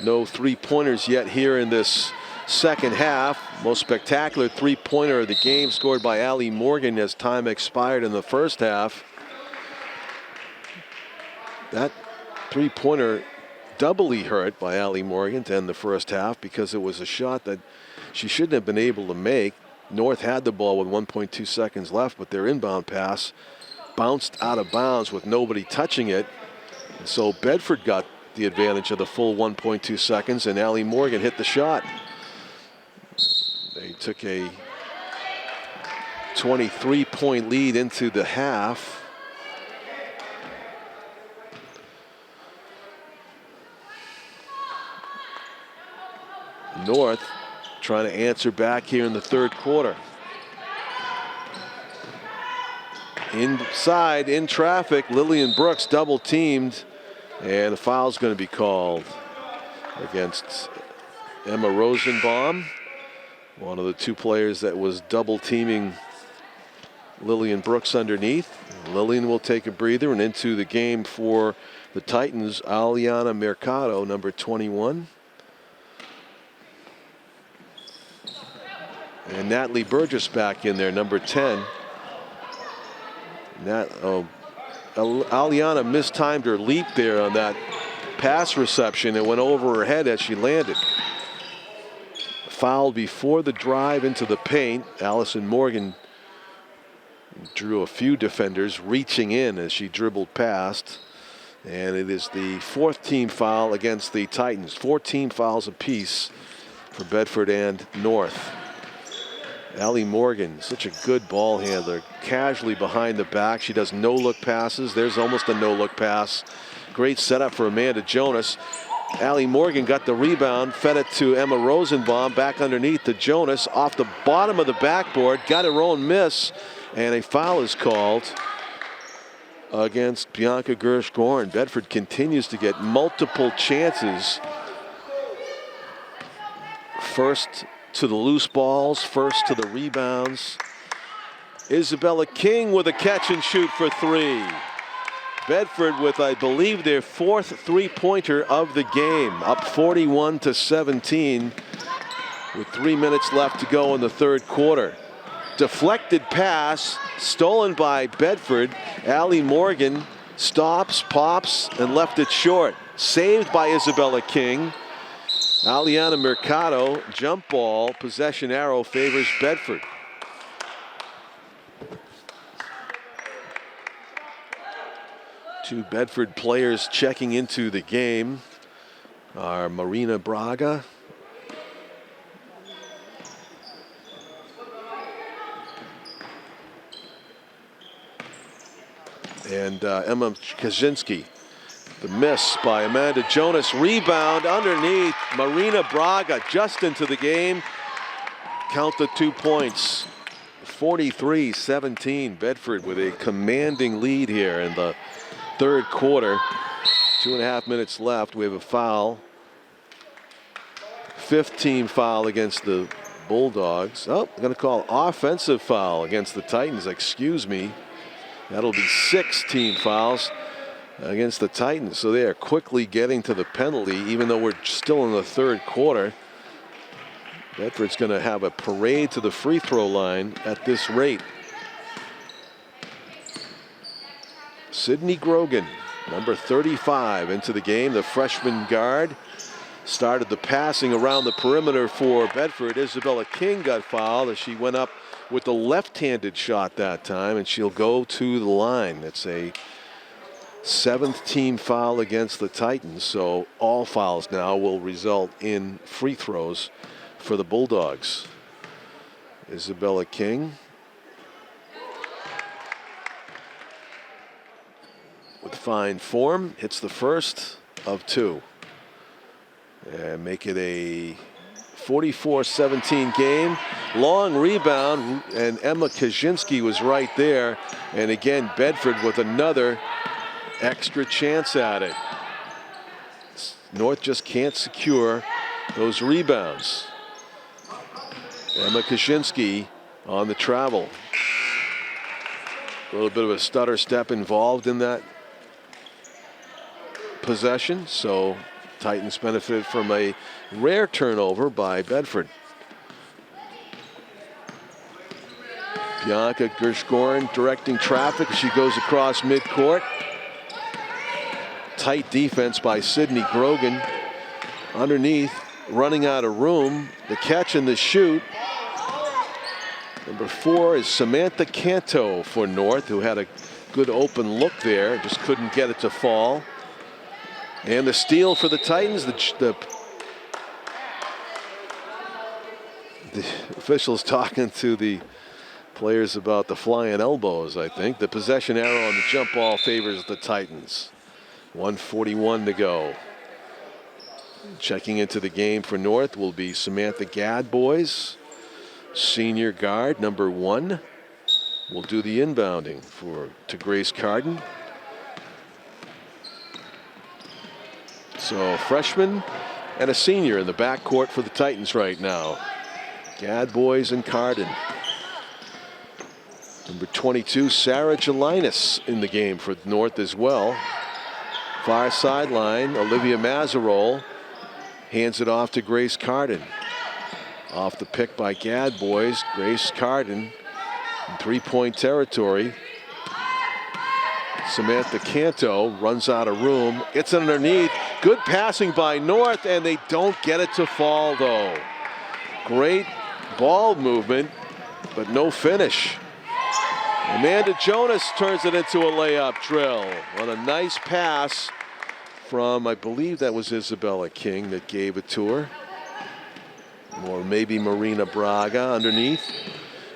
No three-pointers yet here in this second half. Most spectacular three-pointer of the game scored by Allie Morgan as time expired in the first half. That three-pointer doubly hurt by Allie Morgan to end the first half because it was a shot that she shouldn't have been able to make. North had the ball with 1.2 seconds left, but their inbound pass bounced out of bounds with nobody touching it. And so Bedford got the advantage of the full 1.2 seconds, and Allie Morgan hit the shot. They took a 23-point lead into the half. North trying to answer back here in the third quarter. Inside, in traffic, Lillian Brooks double teamed, and a foul's going to be called against Emma Rosenbaum, one of the two players that was double teaming Lillian Brooks underneath. Lillian will take a breather, and into the game for the Titans, Aliana Mercado, number 21. And Natalie Burgess back in there, number 10. Aliana mistimed her leap there on that pass reception. It went over her head as she landed. Fouled before the drive into the paint. Allison Morgan drew a few defenders reaching in as she dribbled past. And it is the fourth team foul against the Titans. 14 fouls apiece for Bedford and North. Allie Morgan, such a good ball handler, casually behind the back. She does no-look passes. There's almost a no-look pass. Great setup for Amanda Jonas. Allie Morgan got the rebound, fed it to Emma Rosenbaum, back underneath to Jonas, off the bottom of the backboard, got her own miss, and a foul is called against Bianca Gersh-Gorn. Bedford continues to get multiple chances. First to the loose balls, first to the rebounds. Isabella King with a catch and shoot for three. Bedford with, I believe, their fourth three-pointer of the game, up 41-17 with 3 minutes left to go in the third quarter. Deflected pass, stolen by Bedford. Allie Morgan stops, pops, and left it short. Saved by Isabella King. Aliana Mercado, jump ball, possession arrow favors Bedford. Two Bedford players checking into the game are Marina Braga and Emma Kaczynski. The miss by Amanda Jonas. Rebound underneath. Marina Braga just into the game. Count the 2 points. 43-17. Bedford with a commanding lead here in the third quarter. 2.5 minutes left. We have a foul. Fifth team foul against the Bulldogs. Oh, I'm going to call offensive foul against the Titans. Excuse me. That'll be 6 team fouls against the Titans. So they are quickly getting to the penalty, even though we're still in the third quarter. Bedford's going to have a parade to the free throw line at this rate. Sydney Grogan, number 35, into the game. The freshman guard started the passing around the perimeter for Bedford. Isabella King got fouled as she went up with the left-handed shot that time, and she'll go to the line. It's a 7th team foul against the Titans, so all fouls now will result in free throws for the Bulldogs. Isabella King with fine form hits the first of 2 and make it a 44-17 game. Long rebound, and Emma Kaczynski was right there, and again Bedford with another extra chance at it. North just can't secure those rebounds. Emma Kaczynski on the travel. A little bit of a stutter step involved in that possession, so Titans benefited from a rare turnover by Bedford. Bianca Gershgorn directing traffic as she goes across midcourt. Tight defense by Sydney Grogan. Underneath, running out of room. The catch and the shoot. Number 4 is Samantha Canto for North, who had a good open look there, just couldn't get it to fall. And the steal for the Titans. The officials talking to the players about the flying elbows, I think. The possession arrow on the jump ball favors the Titans. 1:41 to go. Checking into the game for North will be Samantha Gadbois, senior guard, number 1. Will do the inbounding to Grace Carden. So a freshman and a senior in the backcourt for the Titans right now. Gadbois and Carden. Number 22, Sarah Gelinas in the game for North as well. Far sideline, Olivia Mazarol hands it off to Grace Carden. Off the pick by Gadbois, Grace Carden in three-point territory. Samantha Canto runs out of room, gets it underneath. Good passing by North, and they don't get it to fall though. Great ball movement, but no finish. Amanda Jonas turns it into a layup drill on a nice pass from, I believe that was Isabella King that gave it to her. Or maybe Marina Braga underneath.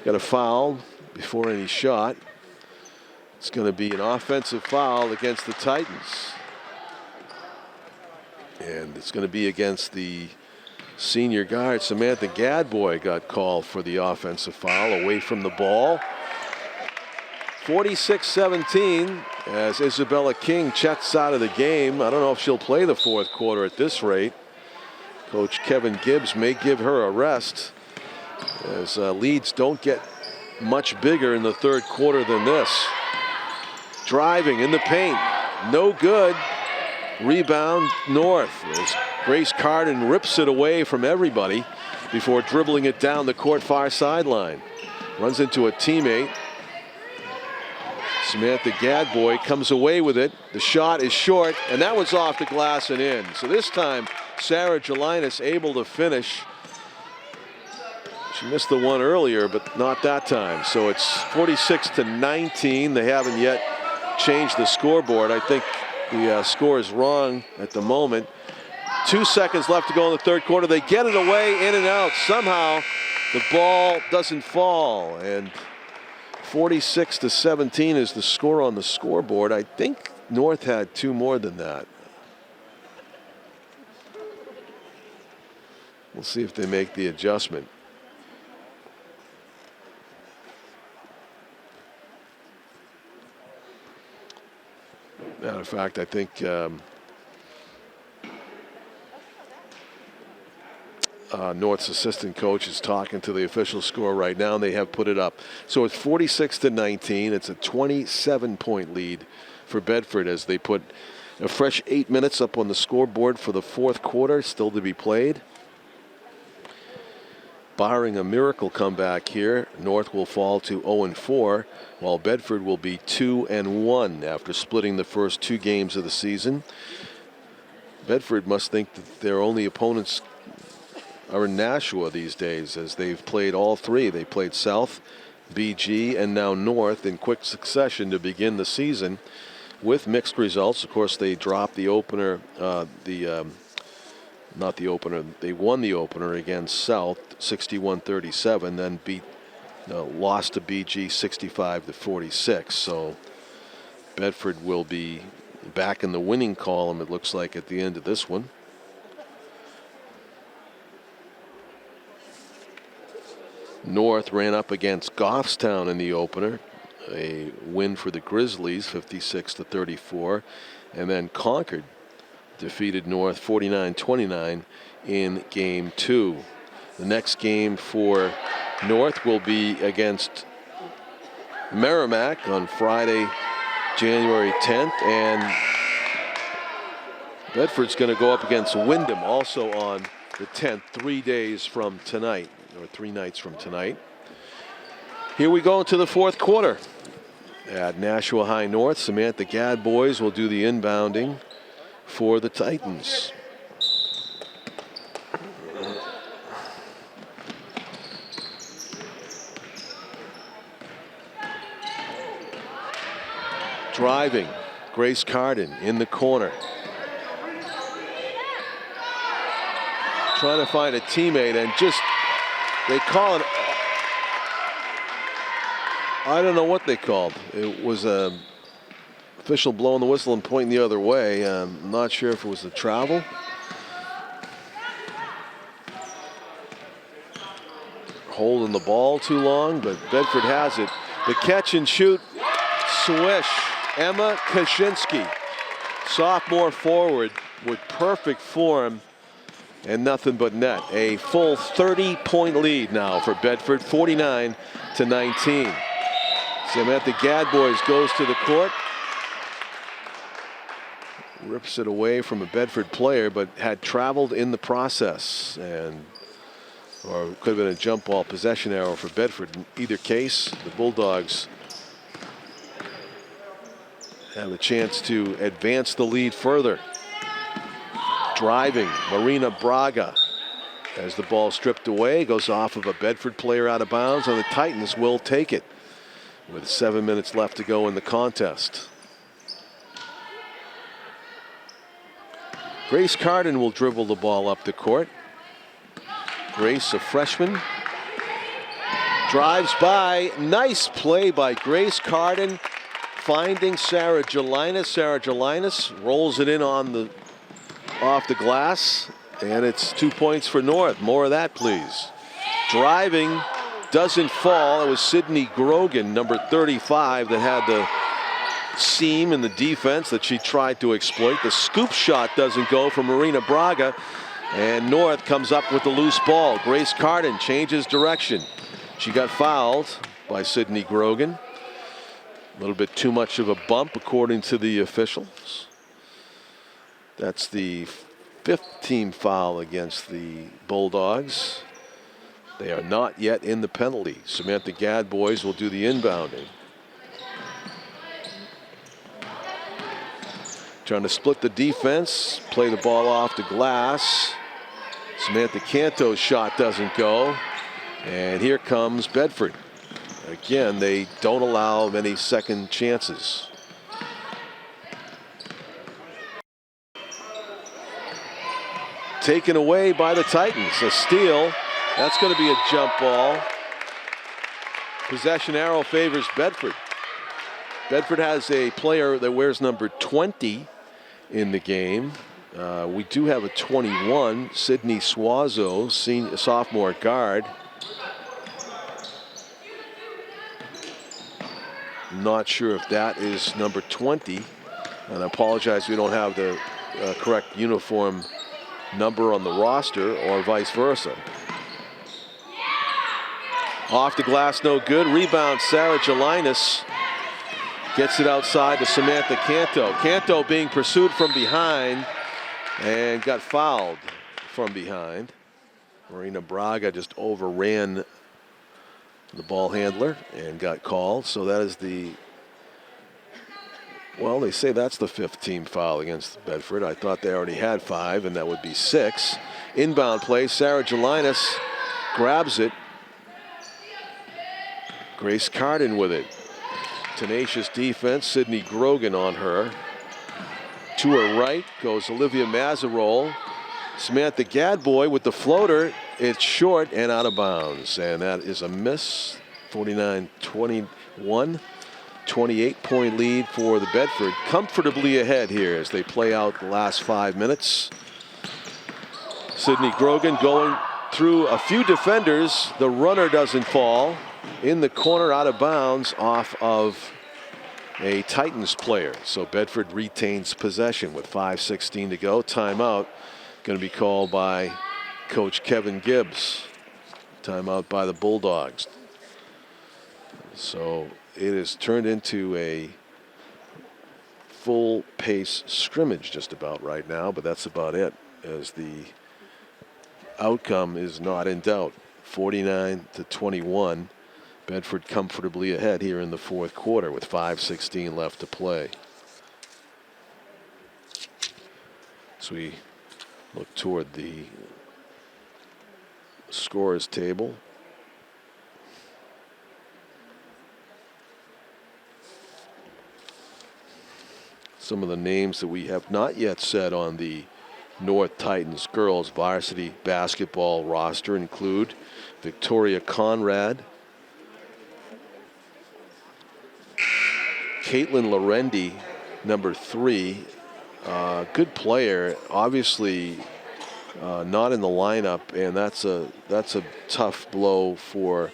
Got a foul before any shot. It's going to be an offensive foul against the Titans. And it's going to be against the senior guard. Samantha Gadbois got called for the offensive foul away from the ball. 46-17 as Isabella King checks out of the game. I don't know if she'll play the fourth quarter at this rate. Coach Kevin Gibbs may give her a rest as leads don't get much bigger in the third quarter than this. Driving in the paint, no good. Rebound North as Grace Carden rips it away from everybody before dribbling it down the court far sideline. Runs into a teammate. Samantha Gadbois comes away with it. The shot is short, and that was off the glass and in. So this time, Sarah Gelinas able to finish. She missed the one earlier, but not that time. So it's 46-19. They haven't yet changed the scoreboard. I think the score is wrong at the moment. 2 seconds left to go in the third quarter. They get it away, in and out. Somehow the ball doesn't fall, and 46-17 is the score on the scoreboard. I think North had 2 more than that. We'll see if they make the adjustment. Matter of fact, I think North's assistant coach is talking to the official score right now, and they have put it up. So it's 46-19. It's a 27-point lead for Bedford as they put a fresh 8 minutes up on the scoreboard for the fourth quarter, still to be played. Barring a miracle comeback here, North will fall to 0-4, while Bedford will be 2-1 after splitting the first 2 games of the season. Bedford must think that their only opponents are in Nashua these days, as they've played all 3. They played South, BG, and now North in quick succession to begin the season with mixed results. Of course, they dropped the opener, not the opener, they won the opener against South 61-37, then lost to BG 65-46. So Bedford will be back in the winning column, it looks like, at the end of this one. North ran up against Goffstown in the opener, a win for the Grizzlies 56-34, and then Concord defeated North 49-29 in game 2. The next game for North will be against Merrimack on Friday, January 10th, and Bedford's going to go up against Wyndham also on the 10th, 3 days from tonight, or 3 nights from tonight. Here we go into the fourth quarter at Nashua High North. Samantha Gadbois will do the inbounding for the Titans. Driving, Grace Carden in the corner. Trying to find a teammate, and just, they call it, I don't know what they called. It was a official blowing the whistle and pointing the other way. I'm not sure if it was the travel. Holding the ball too long, but Bedford has it. The catch and shoot, swish. Emma Kaczynski, sophomore forward with perfect form and nothing but net. A full 30-point lead now for Bedford, 49-19. Samantha Gadbois goes to the court. Rips it away from a Bedford player, but had traveled in the process, and or could have been a jump ball possession arrow for Bedford. In either case, the Bulldogs have a chance to advance the lead further. Driving, Marina Braga, as the ball stripped away, goes off of a Bedford player out of bounds, and the Titans will take it with 7 minutes left to go in the contest. Grace Carden will dribble the ball up the court. Grace, a freshman, drives by. Nice play by Grace Carden, finding Sarah Gelinas. Sarah Gelinas rolls it in on the off the glass, and it's 2 points for North. More of that, please. Driving, doesn't fall. It was Sydney Grogan, number 35, that had the seam in the defense that she tried to exploit. The scoop shot doesn't go for Marina Braga, and North comes up with the loose ball. Grace Carden changes direction. She got fouled by Sydney Grogan. A little bit too much of a bump, according to the officials. That's the 5th team foul against the Bulldogs. They are not yet in the penalty. Samantha Gadbois will do the inbounding. Trying to split the defense, play the ball off the glass. Samantha Canto's shot doesn't go. And here comes Bedford. Again, they don't allow many second chances. Taken away by the Titans. A steal. That's going to be a jump ball. Possession arrow favors Bedford. Bedford has a player that wears number 20 in the game. We do have a 21, Sydney Suazo, sophomore guard. Not sure if that is number 20, and I apologize we don't have the correct uniform number on the roster, or vice versa. Off the glass, no good. Rebound, Sarah Gelinas gets it outside to Samantha Canto. Canto being pursued from behind and got fouled from behind. Marina Braga just overran the ball handler and got called. So that is the, well, they say that's the 5th team foul against Bedford. I thought they already had 5, and that would be 6. Inbound play, Sarah Gelinas grabs it. Grace Carden with it. Tenacious defense, Sydney Grogan on her. To her right goes Olivia Mazarol. Samantha Gadbois with the floater. It's short and out of bounds, and that is a miss. 49-21, 28-point lead for the Bedford. Comfortably ahead here as they play out the last 5 minutes. Sydney Grogan going through a few defenders. The runner doesn't fall. In the corner, out of bounds, off of a Titans player. So Bedford retains possession with 5:16 to go. Timeout going to be called by Coach Kevin Gibbs. Timeout by the Bulldogs. So it has turned into a full pace scrimmage just about right now, but that's about it, as the outcome is not in doubt. 49-21. Bedford comfortably ahead here in the fourth quarter with 5:16 left to play. So we look toward the scorers table. Some of the names that we have not yet said on the North Titans girls varsity basketball roster include Victoria Conrad, Caitlin Lorendi, number 3, good player, obviously not in the lineup, and that's a tough blow for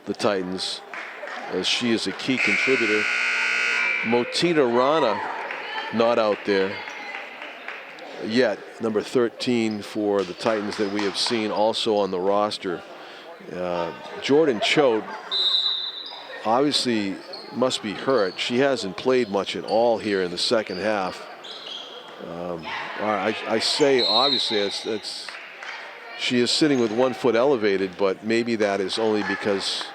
the Titans, as she is a key contributor. Motita Rana not out there yet, number 13 for the Titans that we have seen also on the roster. Jordan Choate obviously must be hurt. She hasn't played much at all here in the second half. I say obviously it's she is sitting with 1 foot elevated, but maybe that is only because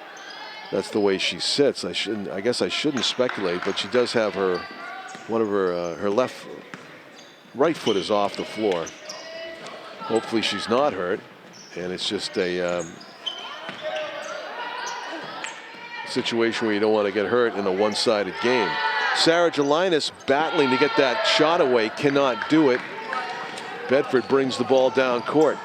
that's the way she sits. I guess I shouldn't speculate, but she does have her right foot is off the floor. Hopefully she's not hurt, and it's just a situation where you don't want to get hurt in a one-sided game. Sarah Gelinas battling to get that shot away, cannot do it. Bedford brings the ball down court.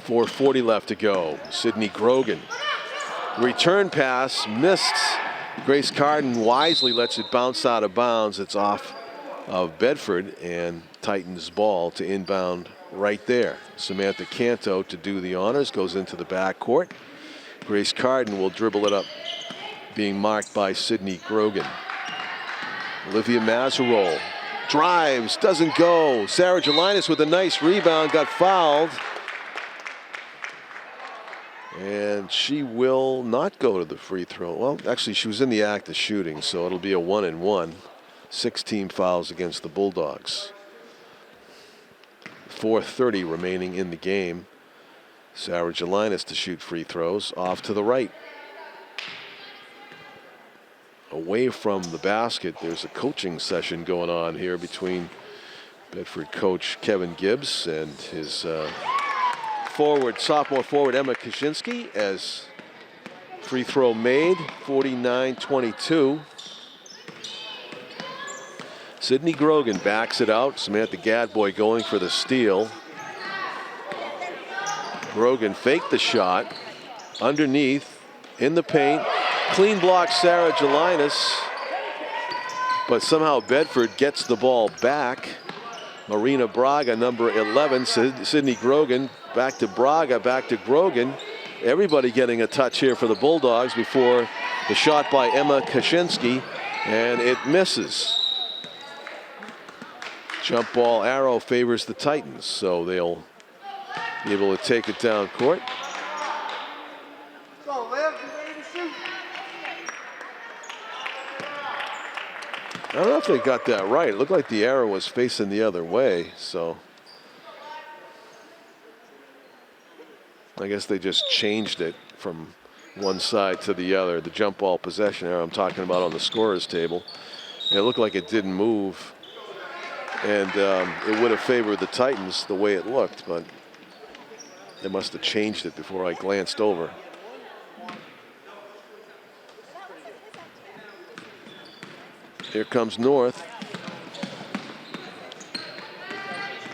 4:40 left to go. Sydney Grogan. Return pass missed. Grace Carden wisely lets it bounce out of bounds. It's off of Bedford, and Titans ball to inbound right there. Samantha Canto to do the honors, goes into the backcourt. Grace Carden will dribble it up, being marked by Sydney Grogan. Olivia Mazarol drives, doesn't go. Sarah Gelinas with a nice rebound, got fouled. And she will not go to the free throw. Well, actually, she was in the act of shooting, so it'll be a 1-and-1. 16 fouls against the Bulldogs. 4:30 remaining in the game. Sarah Gelinas to shoot free throws, off to the right. Away from the basket, there's a coaching session going on here between Bedford coach Kevin Gibbs and his sophomore forward Emma Kaczynski, as free throw made. 49-22. Sydney Grogan backs it out. Samantha Gadboy going for the steal. Grogan faked the shot. Underneath, in the paint. Clean block Sarah Gelinas. But somehow Bedford gets the ball back. Marina Braga, number 11. Sydney Grogan, back to Braga, back to Grogan. Everybody getting a touch here for the Bulldogs before the shot by Emma Kaczynski, and it misses. Jump ball arrow favors the Titans, so they'll be able to take it down court. I don't know if they got that right. It looked like the arrow was facing the other way, so I guess they just changed it from one side to the other. The jump ball possession arrow I'm talking about on the scorer's table. And it looked like it didn't move, and it would have favored the Titans the way it looked, but they must have changed it before I glanced over. Here comes North.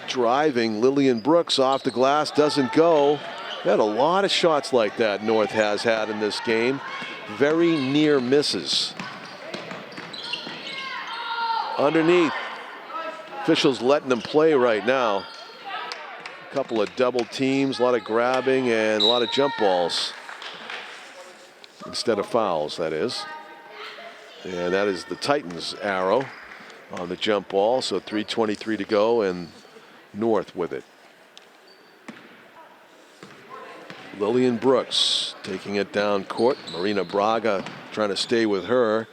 Driving, Lillian Brooks off the glass, doesn't go. They had a lot of shots like that North has had in this game. Very near misses. Underneath. Officials letting them play right now. A couple of double teams, a lot of grabbing, and a lot of jump balls. Instead of fouls, that is. And that is the Titans arrow on the jump ball. So 3:23 to go, and North with it. Lillian Brooks taking it down court. Marina Braga trying to stay with her.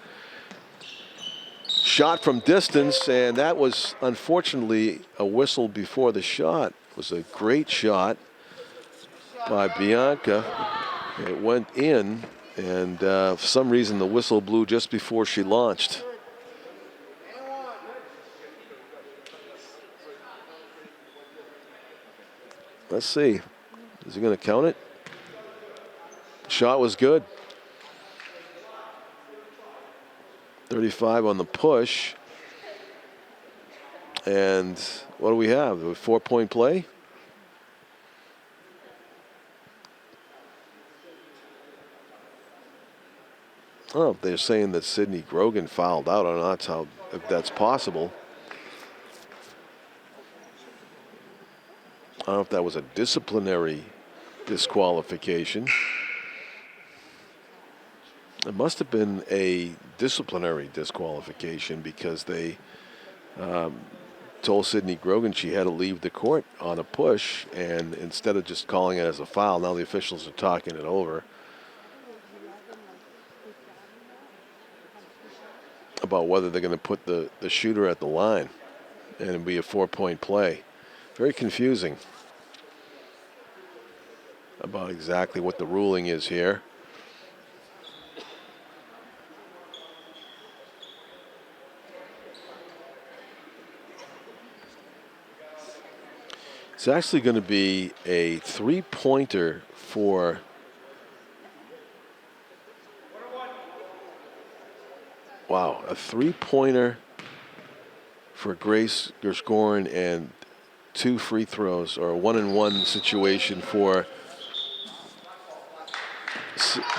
shot from distance, and that was unfortunately a whistle before the shot. It was a great shot by Bianca. It went in, and for some reason the whistle blew just before she launched. Let's see. Is he going to count it? Shot was good. 35 on the push. And what do we have? A 4-point play? Oh, they're saying that Sydney Grogan fouled out. I don't know if that's possible. I don't know if that was a disciplinary disqualification. It must have been a disciplinary disqualification because they told Sydney Grogan she had to leave the court on a push, and instead of just calling it as a foul, now the officials are talking it over about whether they're going to put the shooter at the line and it'll be a 4-point play. Very confusing about exactly what the ruling is here. It's actually going to be a 3-pointer for a 3-pointer for Grace Gershgorin and 2 free throws, or a 1-and-1 situation for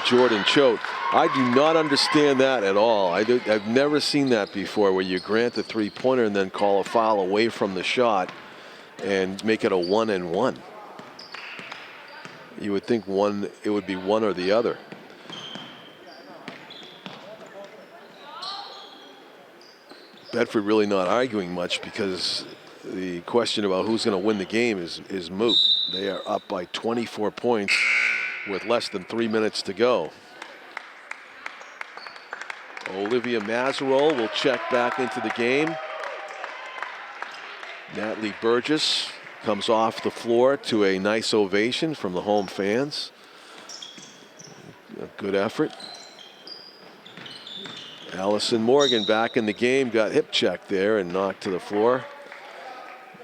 Jordan Choate. I do not understand that at all. I've never seen that before, where you grant the 3-pointer and then call a foul away from the shot and make it a 1-and-1. You would think it would be one or the other. Bedford really not arguing much because the question about who's going to win the game is moot. They are up by 24 points with less than 3 minutes to go. Olivia Mazerol will check back into the game. Natalie Burgess comes off the floor to a nice ovation from the home fans. A good effort. Allison Morgan back in the game, got hip checked there and knocked to the floor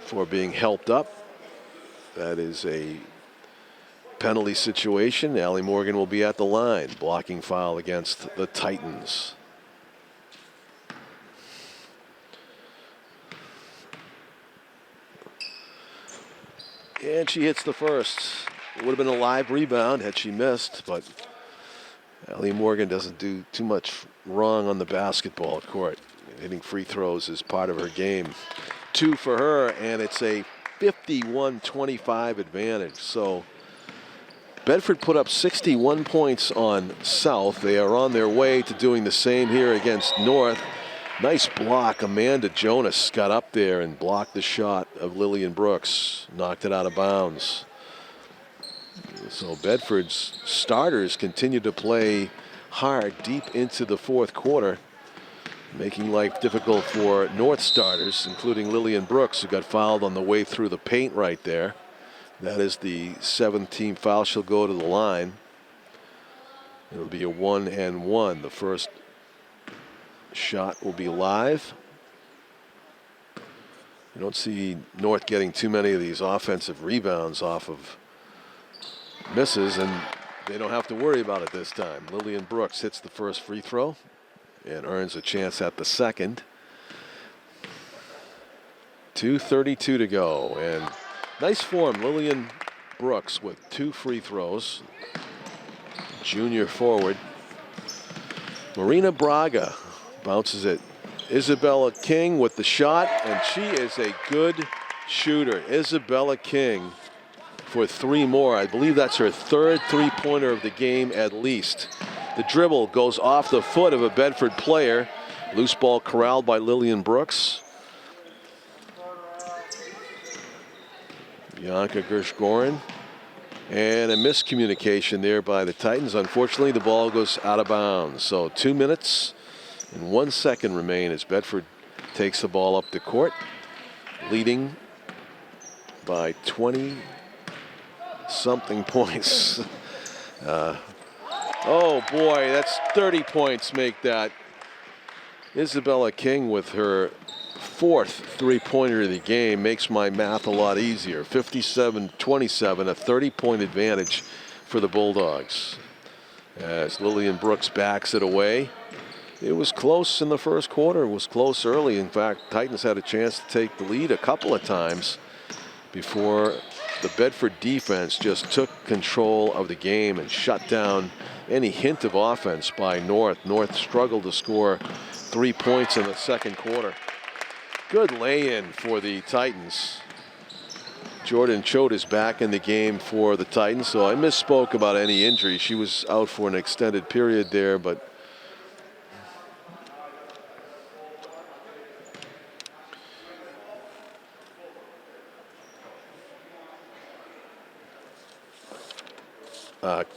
for being helped up. That is a penalty situation. Allie Morgan will be at the line. Blocking foul against the Titans. And she hits the first. It would have been a live rebound had she missed, but Allie Morgan doesn't do too much wrong on the basketball court. Hitting free throws is part of her game. 2 for her, and it's a 51-25 advantage. So Bedford put up 61 points on South. They are on their way to doing the same here against North. Nice block. Amanda Jonas got up there and blocked the shot of Lillian Brooks. Knocked it out of bounds. So Bedford's starters continue to play hard deep into the fourth quarter, making life difficult for North starters, including Lillian Brooks, who got fouled on the way through the paint right there. That is the 7th team foul. She'll go to the line. It'll be a 1-and-1. The first shot will be live. You don't see North getting too many of these offensive rebounds off of misses, and they don't have to worry about it this time. Lillian Brooks hits the first free throw and earns a chance at the second. 2:32 to go, and nice form. Lillian Brooks with 2 free throws. Junior forward. Marina Braga bounces it. Isabella King with the shot, and she is a good shooter. Isabella King for 3 more. I believe that's her 3rd 3-pointer of the game at least. The dribble goes off the foot of a Bedford player. Loose ball corralled by Lillian Brooks. Bianca Gershgorin. And a miscommunication there by the Titans. Unfortunately, the ball goes out of bounds. So 2 minutes And 1 second remain as Bedford takes the ball up the court, leading by 20-something points. Oh boy, that's 30 points make that. Isabella King with her 4th three-pointer of the game makes my math a lot easier. 57-27, a 30-point advantage for the Bulldogs. As Lillian Brooks backs it away. It was close in the first quarter. It was close early. In fact, Titans had a chance to take the lead a couple of times before the Bedford defense just took control of the game and shut down any hint of offense by North. North struggled to score 3 points in the second quarter. Good lay-in for the Titans. Jordan Choate is back in the game for the Titans, so I misspoke about any injury. She was out for an extended period there, but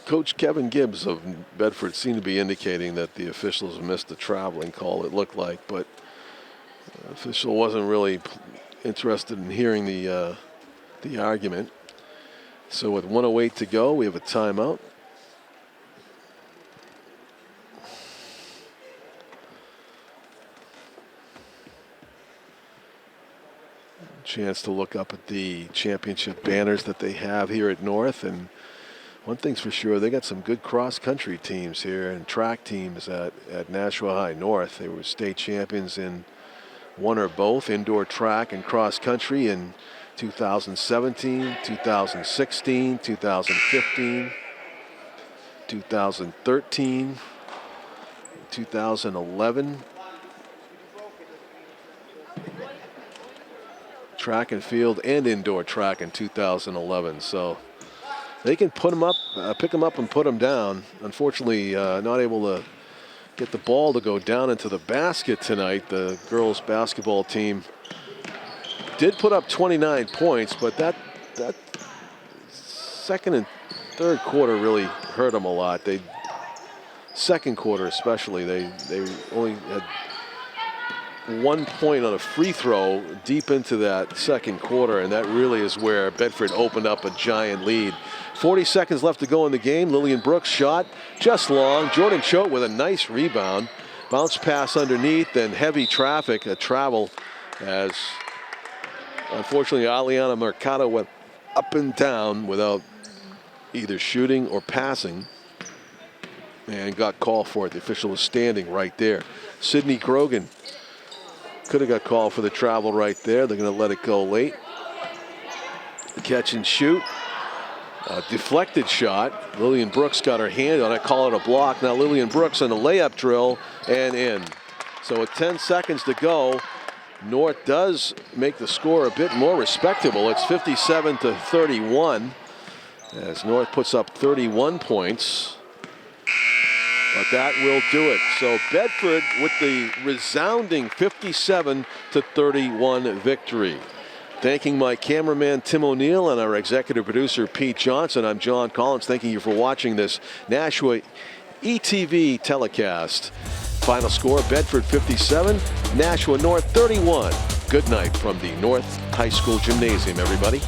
Coach Kevin Gibbs of Bedford seemed to be indicating that the officials missed the traveling call, it looked like, but the official wasn't really interested in hearing the argument. So with 1:08 to go, we have a timeout. Chance to look up at the championship banners that they have here at North, and one thing's for sure, they got some good cross-country teams here and track teams at Nashua High North. They were state champions in one or both, indoor track and cross-country, in 2017, 2016, 2015, 2013, 2011. Track and field and indoor track in 2011. So they can put them up, pick them up and put them down. Unfortunately, not able to get the ball to go down into the basket tonight. The girls basketball team did put up 29 points, but that second and third quarter really hurt them a lot. Second quarter especially, they only had 1 point on a free throw deep into that second quarter, and that really is where Bedford opened up a giant lead. 40 seconds left to go in the game. Lillian Brooks shot just long. Jordan Choate with a nice rebound. Bounce pass underneath, and heavy traffic, a travel, as unfortunately Aliana Mercado went up and down without either shooting or passing and got called for it. The official was standing right there. Sydney Grogan could have got called for the travel right there. They're going to let it go late. Catch and shoot. A deflected shot. Lillian Brooks got her hand on it, call it a block. Now Lillian Brooks on the layup drill and in. So with 10 seconds to go, North does make the score a bit more respectable. It's 57-31 as North puts up 31 points. But that will do it. So Bedford with the resounding 57-31 victory. Thanking my cameraman Tim O'Neill and our executive producer Pete Johnson. I'm John Collins. Thanking you for watching this Nashua ETV telecast. Final score, Bedford 57, Nashua North 31. Good night from the North High School Gymnasium, everybody.